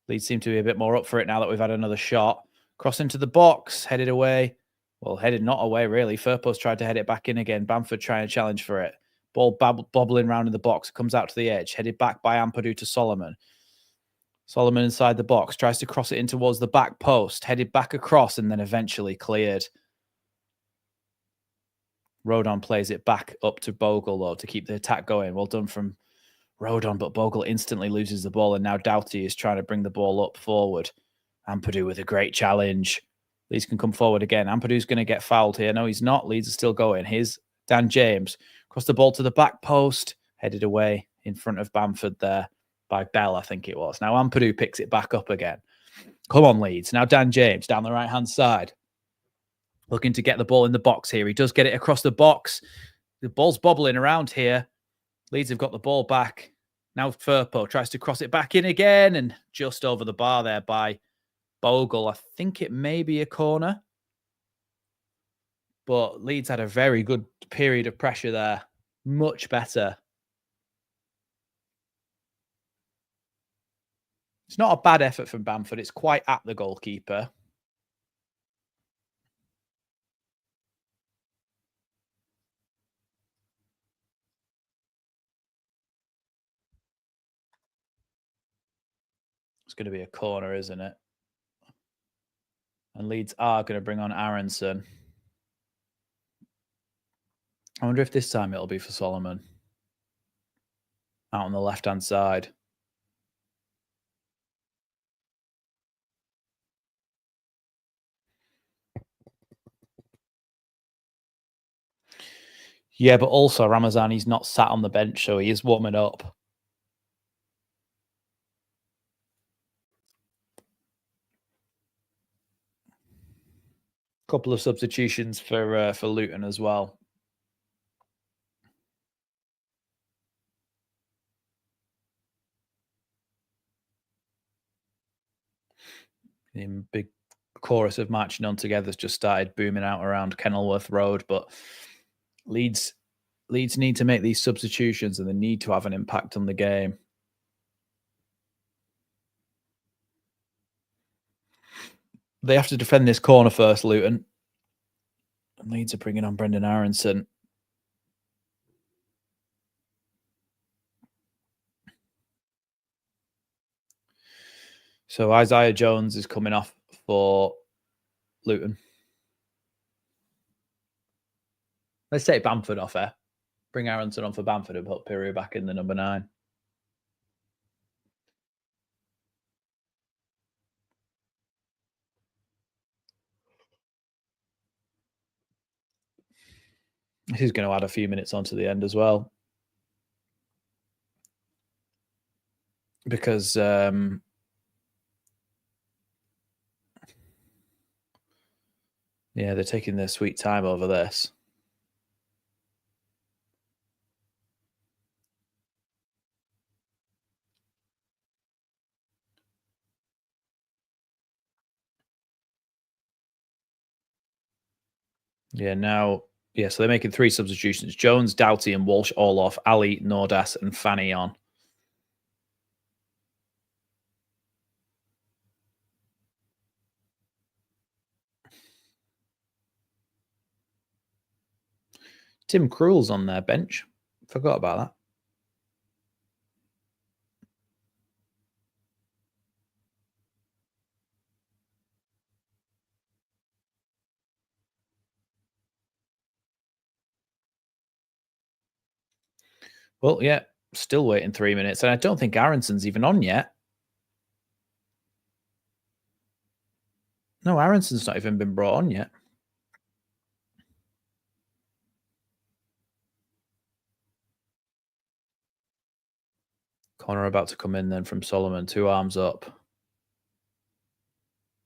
Leeds seem to be a bit more up for it now that we've had another shot. Cross into the box, headed away. Well, headed not away, really. Firpo's tried to head it back in again. Bamford trying to challenge for it. Ball bobbling around in the box. Comes out to the edge. Headed back by Ampadu to Solomon. Solomon inside the box. Tries to cross it in towards the back post. Headed back across and then eventually cleared. Rodon plays it back up to Bogle, though, to keep the attack going. Well done from Rodon, but Bogle instantly loses the ball, and now Doughty is trying to bring the ball up forward. Ampadu with a great challenge. Leeds can come forward again. Ampadu's going to get fouled here. No, he's not. Leeds are still going. Here's Dan James. Cross the ball to the back post. Headed away in front of Bamford there by Bell, I think it was. Now Ampadu picks it back up again. Come on, Leeds. Now Dan James down the right-hand side. Looking to get the ball in the box here. He does get it across the box. The ball's bobbling around here. Leeds have got the ball back. Now Firpo tries to cross it back in again and just over the bar there by Bogle. I think it may be a corner. But Leeds had a very good period of pressure there. Much better. It's not a bad effort from Bamford. It's quite at the goalkeeper. It's going to be a corner, isn't it? And Leeds are going to bring on Aronson. I wonder if this time it'll be for Solomon. Out on the left-hand side. Yeah, but also Ramazani's not sat on the bench, so he is warming up. Couple of substitutions for Luton as well. In big chorus of marching on together has just started booming out around Kennilworth Road, but Leeds need to make these substitutions and they need to have an impact on the game. They have to defend this corner first, Luton. And Leeds are bringing on Brendan Aronson. So Isaiah Jones is coming off for Luton. Let's take Bamford off here. Bring Aronson on for Bamford and put Piru back in the number 9. This is going to add a few minutes onto the end as well. Because yeah, they're taking their sweet time over this. Yeah, now, yeah, so they're making 3 substitutions. Jones, Doughty and Walsh all off. Ali, Nordas and Fanny on. Tim Krul's on their bench. Forgot about that. Well, yeah, still waiting 3 minutes. And I don't think Aronson's even on yet. No, Aronson's not even been brought on yet. Corner about to come in then from Solomon. 2 arms up.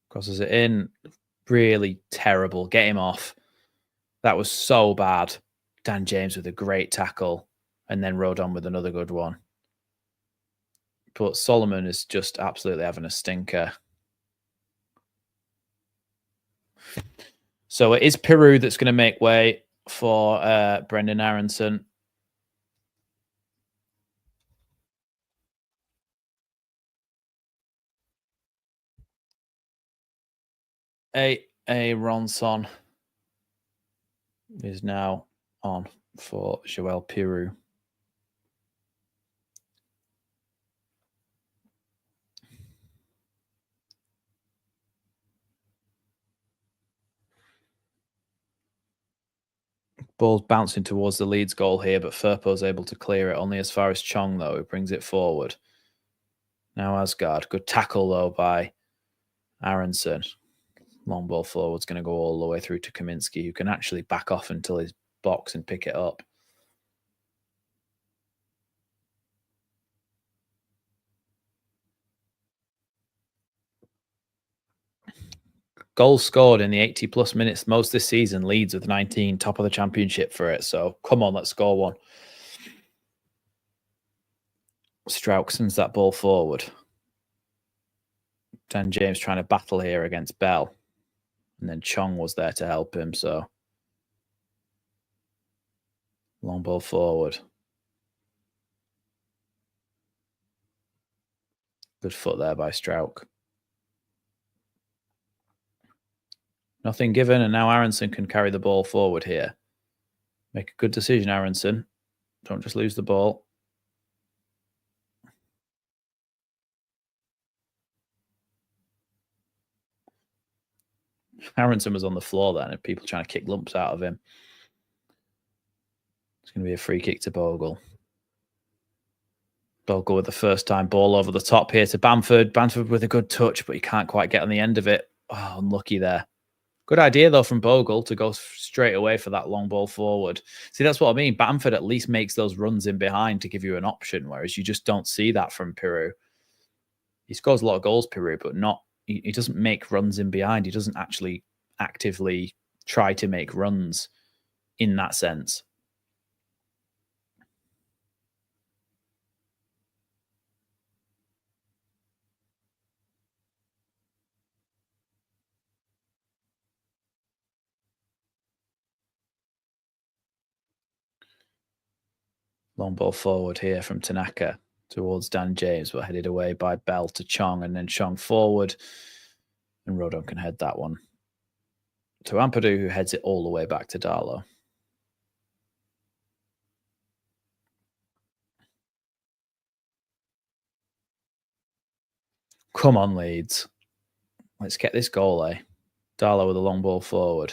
Crosses it in. Really terrible. Get him off. That was so bad. Dan James with a great tackle. And then rode on with another good one. But Solomon is just absolutely having a stinker. So it is Piru that's going to make way for Brendan Aronson. A Ronson is now on for Joel Piru. Ball's bouncing towards the Leeds goal here, but Firpo's able to clear it only as far as Chong, though, who brings it forward. Now Asgard. Good tackle, though, by Aronson. Long ball forward's going to go all the way through to Kaminsky, who can actually back off until his box and pick it up. Goals scored in the 80-plus minutes most this season. Leeds with 19, top of the championship for it. So, come on, let's score one. Strauch sends that ball forward. Dan James trying to battle here against Bell. And then Chong was there to help him, so long ball forward. Good foot there by Strauch. Nothing given, and now Aronson can carry the ball forward here. Make a good decision, Aronson. Don't just lose the ball. Aronson was on the floor then, and people trying to kick lumps out of him. It's going to be a free kick to Bogle. Bogle with the first time ball over the top here to Bamford. Bamford with a good touch, but he can't quite get on the end of it. Oh, unlucky there. Good idea, though, from Bogle to go straight away for that long ball forward. See, that's what I mean. Bamford at least makes those runs in behind to give you an option, whereas you just don't see that from Peru. He scores a lot of goals, Peru, but he doesn't make runs in behind. He doesn't actually actively try to make runs in that sense. Long ball forward here from Tanaka towards Dan James, but headed away by Bell to Chong, and then Chong forward. And Rodon can head that one to Ampadu, who heads it all the way back to Darlow. Come on, Leeds. Let's get this goal, eh? Darlow with a long ball forward.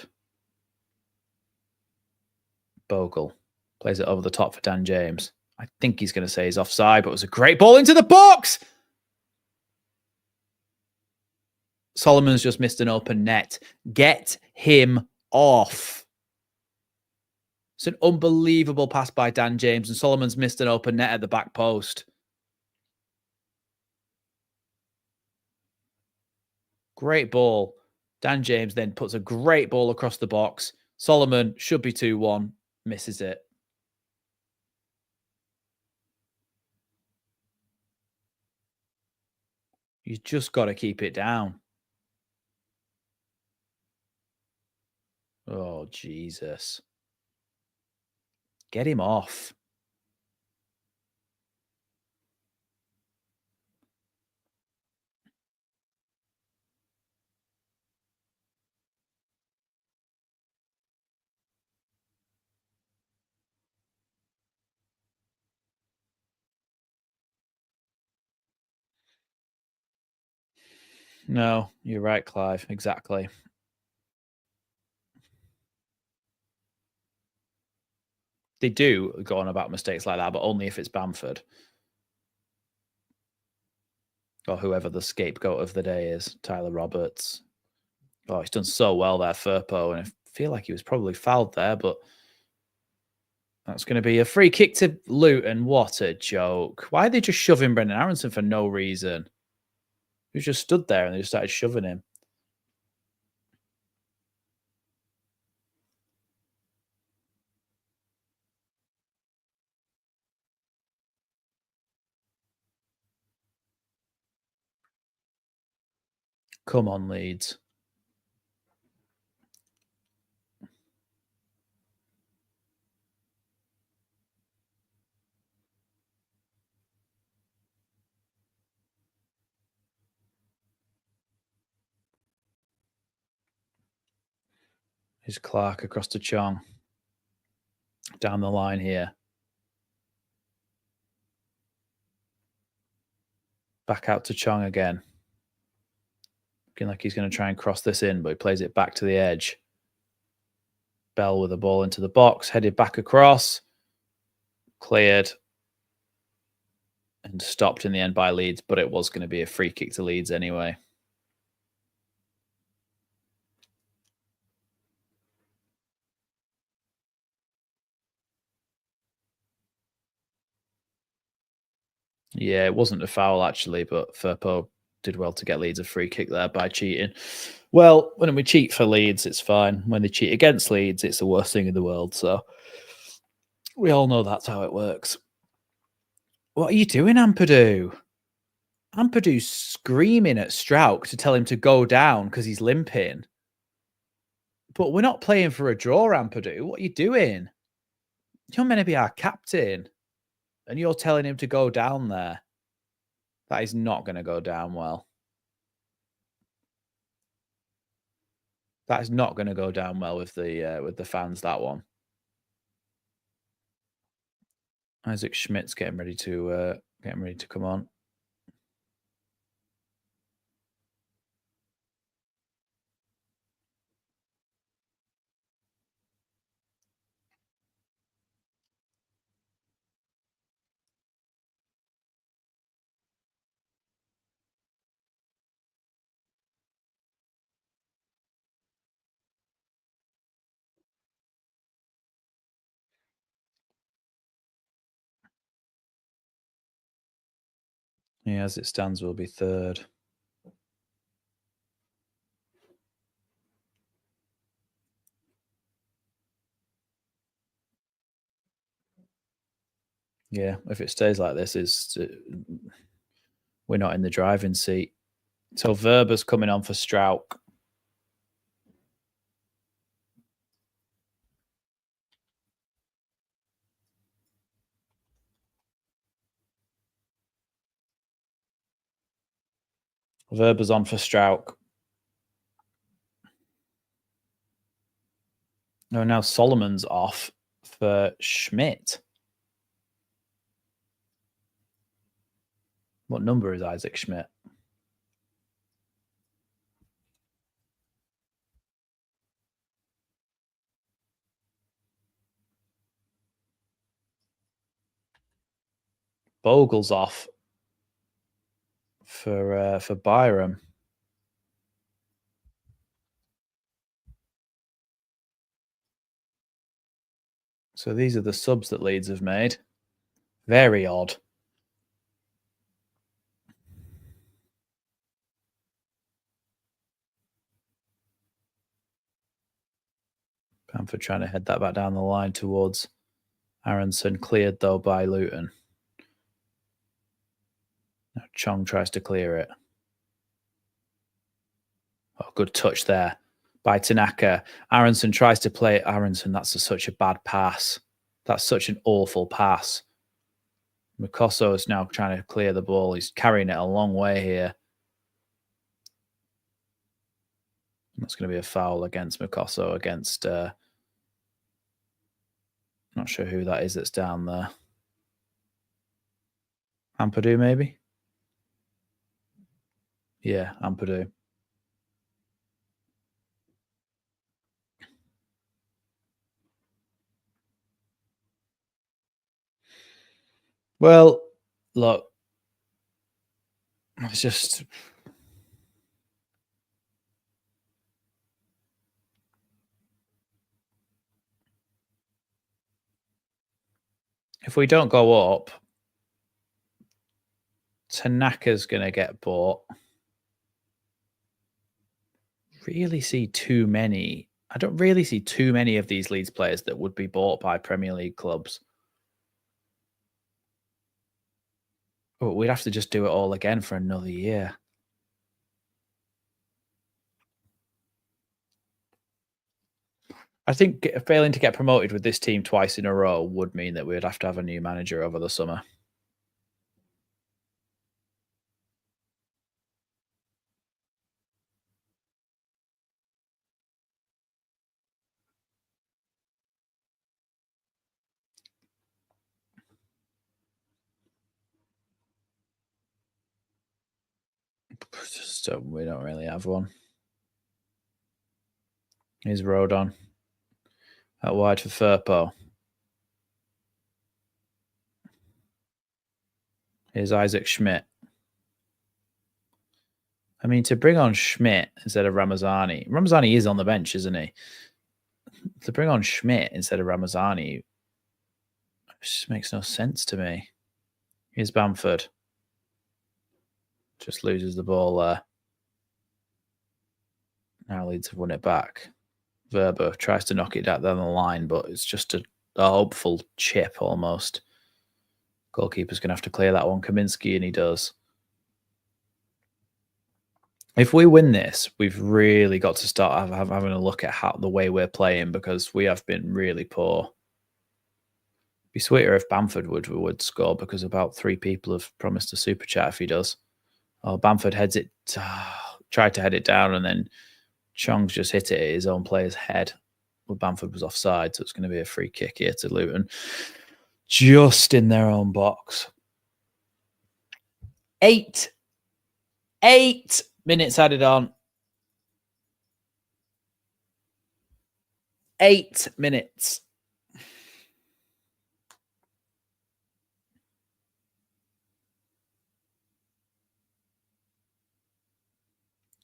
Bogle plays it over the top for Dan James. I think he's going to say he's offside, but it was a great ball into the box. Solomon's just missed an open net. Get him off. It's an unbelievable pass by Dan James, and Solomon's missed an open net at the back post. Great ball. Dan James then puts a great ball across the box. Solomon should be 2-1. Misses it. You just got to keep it down. Oh, Jesus. Get him off. No, you're right, Clive. Exactly. They do go on about mistakes like that, but only if it's Bamford. Or whoever the scapegoat of the day is. Tyler Roberts. Oh, he's done so well there, Firpo. And I feel like he was probably fouled there, but that's going to be a free kick to Luton. What a joke. Why are they just shoving Brendan Aronson for no reason? He just stood there and they just started shoving him. Come on, Leeds. Here's Clark across to Chong. Down the line here. Back out to Chong again. Looking like he's going to try and cross this in, but he plays it back to the edge. Bell with the ball into the box, headed back across. Cleared. And stopped in the end by Leeds, but it was going to be a free kick to Leeds anyway. Yeah, it wasn't a foul actually, but Firpo did well to get Leeds a free kick there by cheating. Well, when we cheat for Leeds, it's fine. When they cheat against Leeds, it's the worst thing in the world. So we all know that's how it works. What are you doing, Ampadu? Ampadu's screaming at Strauch to tell him to go down because he's limping. But we're not playing for a draw, Ampadu. What are you doing? You're meant to be our captain. And you're telling him to go down there. That is not going to go down well. That is not going to go down well with the fans, that one. Isaac Schmidt's getting ready to come on. Yeah, as it stands, we'll be third. Yeah, if it stays like this, we're not in the driving seat. So Verber's coming on for Strauch. Verber's on for Strauch. Oh, now Solomon's off for Schmidt. What number is Isaac Schmidt? Bogle's off for Byram. So these are the subs that Leeds have made. Very odd. Bamford trying to head that back down the line towards Aronson. Cleared, though, by Luton. Now Chong tries to clear it. Oh, good touch there by Tanaka. Aronson tries to play it. Aronson, that's such a bad pass. That's such an awful pass. Mikoso is now trying to clear the ball. He's carrying it a long way here. That's going to be a foul against Mikoso, against... not sure who that is that's down there. Ampadu, maybe? Yeah, Ampadu. Well, look, it's just... If we don't go up, Tanaka's going to get bought. Really see too many. I don't really see too many of these Leeds players that would be bought by Premier League clubs. But we'd have to just do it all again for another year. I think failing to get promoted with this team twice in a row would mean that we'd have to have a new manager over the summer. So we don't really have one. Here's Rodon. Out wide for Firpo. Here's Isaac Schmidt. I mean, to bring on Schmidt instead of Ramazani. Ramazani is on the bench, isn't he? To bring on Schmidt instead of Ramazani just makes no sense to me. Here's Bamford. Just loses the ball there. Now Leeds have won it back. Verber tries to knock it down the line, but it's just a hopeful chip almost. Goalkeeper's going to have to clear that one. Kaminsky, and he does. If we win this, we've really got to start having a look at the way we're playing, because we have been really poor. It'd be sweeter if Bamford would score, because about 3 people have promised a super chat if he does. Oh, Bamford heads it, tried to head it down, and then Chong's just hit it at his own player's head. Well, Bamford was offside, so it's going to be a free kick here to Luton. Just in their own box. 8 minutes added on. 8 minutes.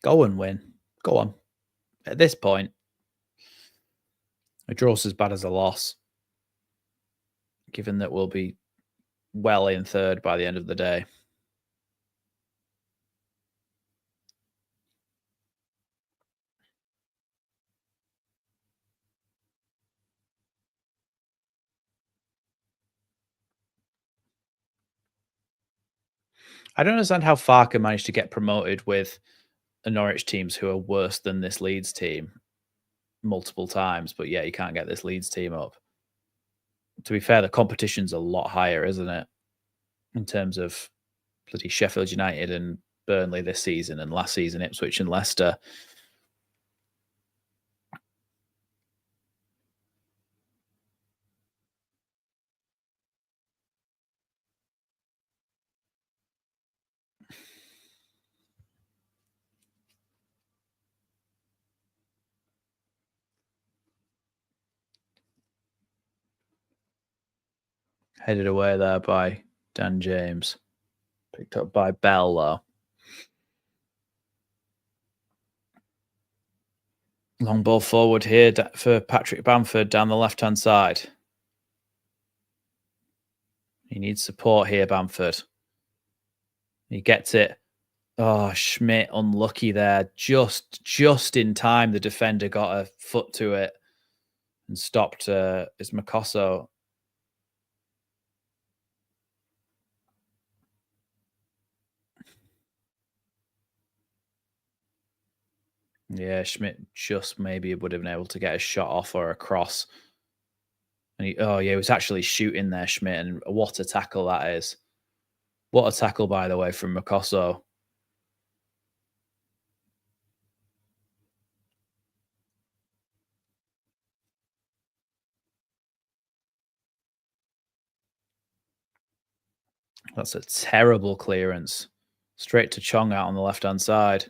Go and win. Go on. At this point, a draw's as bad as a loss, given that we'll be well in third by the end of the day. I don't understand how Farker managed to get promoted with the Norwich teams who are worse than this Leeds team multiple times, but yeah, you can't get this Leeds team up. To be fair, the competition's a lot higher, isn't it? In terms of bloody Sheffield United and Burnley this season, and last season Ipswich and Leicester. Headed away there by Dan James. Picked up by Bell, though. Long ball forward here for Patrick Bamford down the left-hand side. He needs support here, Bamford. He gets it. Oh, Schmidt, unlucky there. Just in time, the defender got a foot to it and stopped. It's Makosso. Yeah, Schmidt just maybe would have been able to get a shot off or a cross. And he was actually shooting there, Schmidt. And what a tackle that is. What a tackle, by the way, from Makosso. That's a terrible clearance. Straight to Chong out on the left-hand side.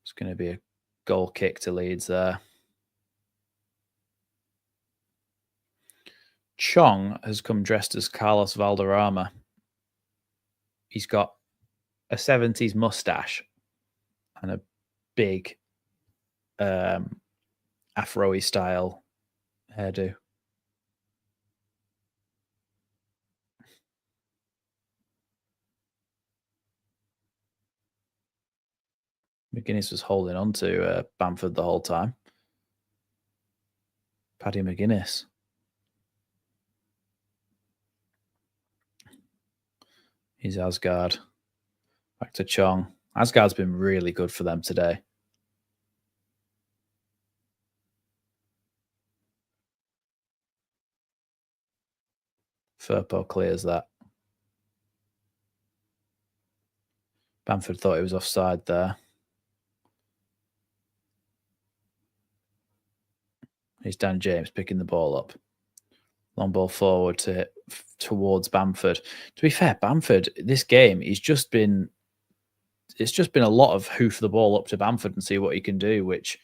It's going to be a goal kick to Leeds there. Chong has come dressed as Carlos Valderrama. He's got a 70s mustache and a big afro-y style hairdo. McGuinness was holding on to Bamford the whole time. Paddy McGuinness. He's Asgard. Back to Chong. Asgard's been really good for them today. Firpo clears that. Bamford thought he was offside there. He's Dan James picking the ball up. Long ball forward towards Bamford. To be fair, Bamford, this game, it's just been a lot of hoof the ball up to Bamford and see what he can do, which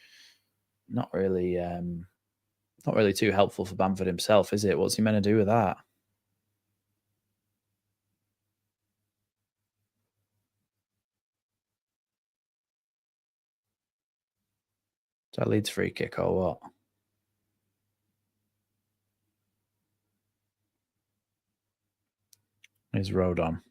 not really too helpful for Bamford himself, is it? What's he meant to do with that? Is that Leeds free kick or what? Here's Rodon.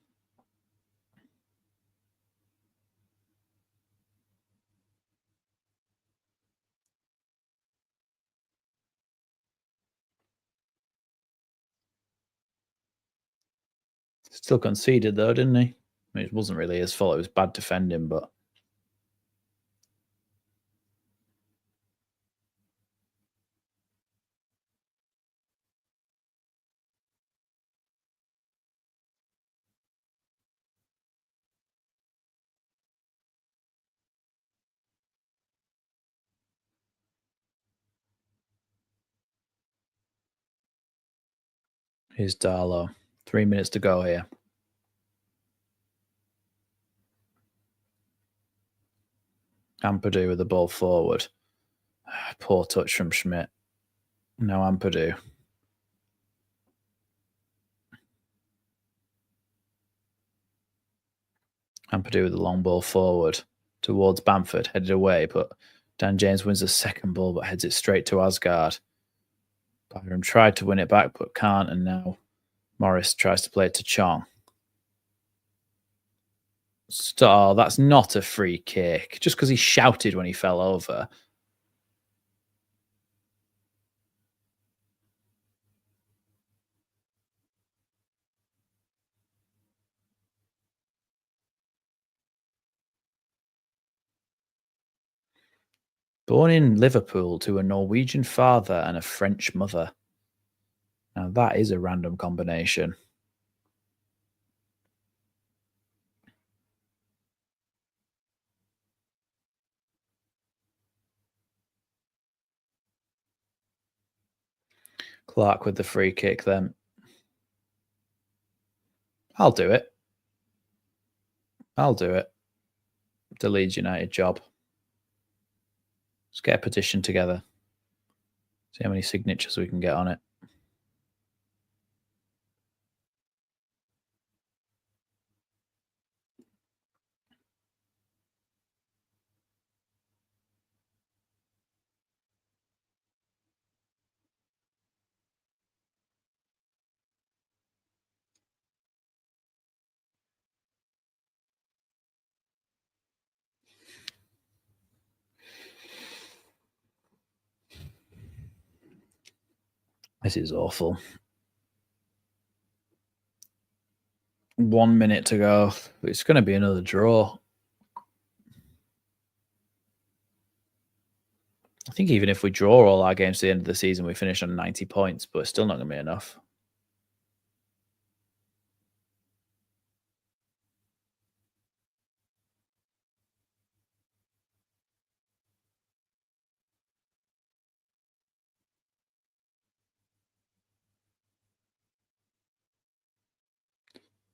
Still conceded though, didn't he? I mean, it wasn't really his fault. It was bad defending, but here's Darlow. 3 minutes to go here. Ampadu with the ball forward. Poor touch from Schmidt. No Ampadu. Ampadu with the long ball forward towards Bamford, headed away, but Dan James wins the second ball but heads it straight to Asgard. Byram tried to win it back but can't, and now Morris tries to play it to Chong. Oh, that's not a free kick, just because he shouted when he fell over. Born in Liverpool to a Norwegian father and a French mother. Now that is a random combination. Clark with the free kick then. I'll do it. I'll do it. The Leeds United job. Let's get a petition together. See how many signatures we can get on it. This is awful. 1 minute to go. It's going to be another draw. I think even if we draw all our games to the end of the season, we finish on 90 points, but it's still not going to be enough.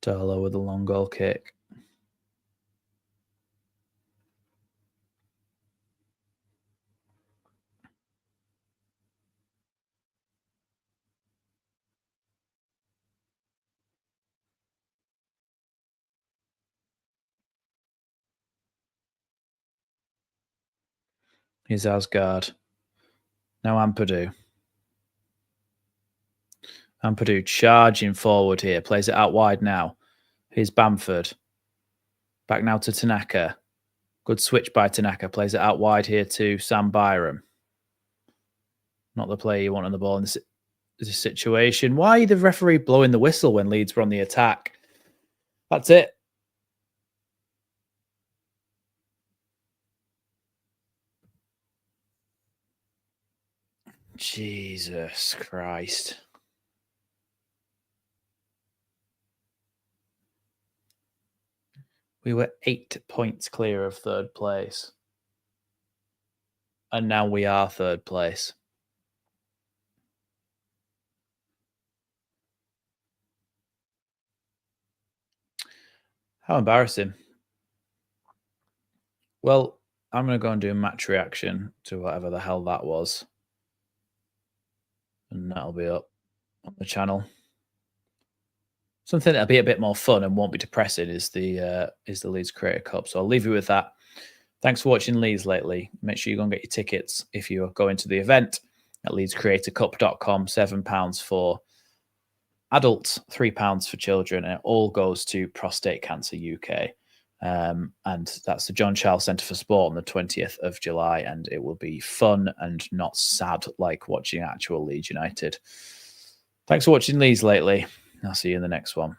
Darlow with a long goal kick. Here's Asgard. Now Ampadu. Ampadu charging forward here. Plays it out wide now. Here's Bamford. Back now to Tanaka. Good switch by Tanaka. Plays it out wide here to Sam Byram. Not the player you want on the ball in this situation. Why the referee blowing the whistle when Leeds were on the attack? That's it. Jesus Christ. We were 8 points clear of third place. And now we are third place. How embarrassing. Well, I'm going to go and do a match reaction to whatever the hell that was. And that'll be up on the channel. Something that'll be a bit more fun and won't be depressing is the Leeds Creator Cup. So I'll leave you with that. Thanks for watching Leeds lately. Make sure you go and get your tickets if you're going to the event at leedscreatorcup.com. £7 for adults, £3 for children, and it all goes to Prostate Cancer UK. And that's the John Charles Centre for Sport on the 20th of July, and it will be fun and not sad like watching actual Leeds United. Thanks for watching Leeds lately. I'll see you in the next one.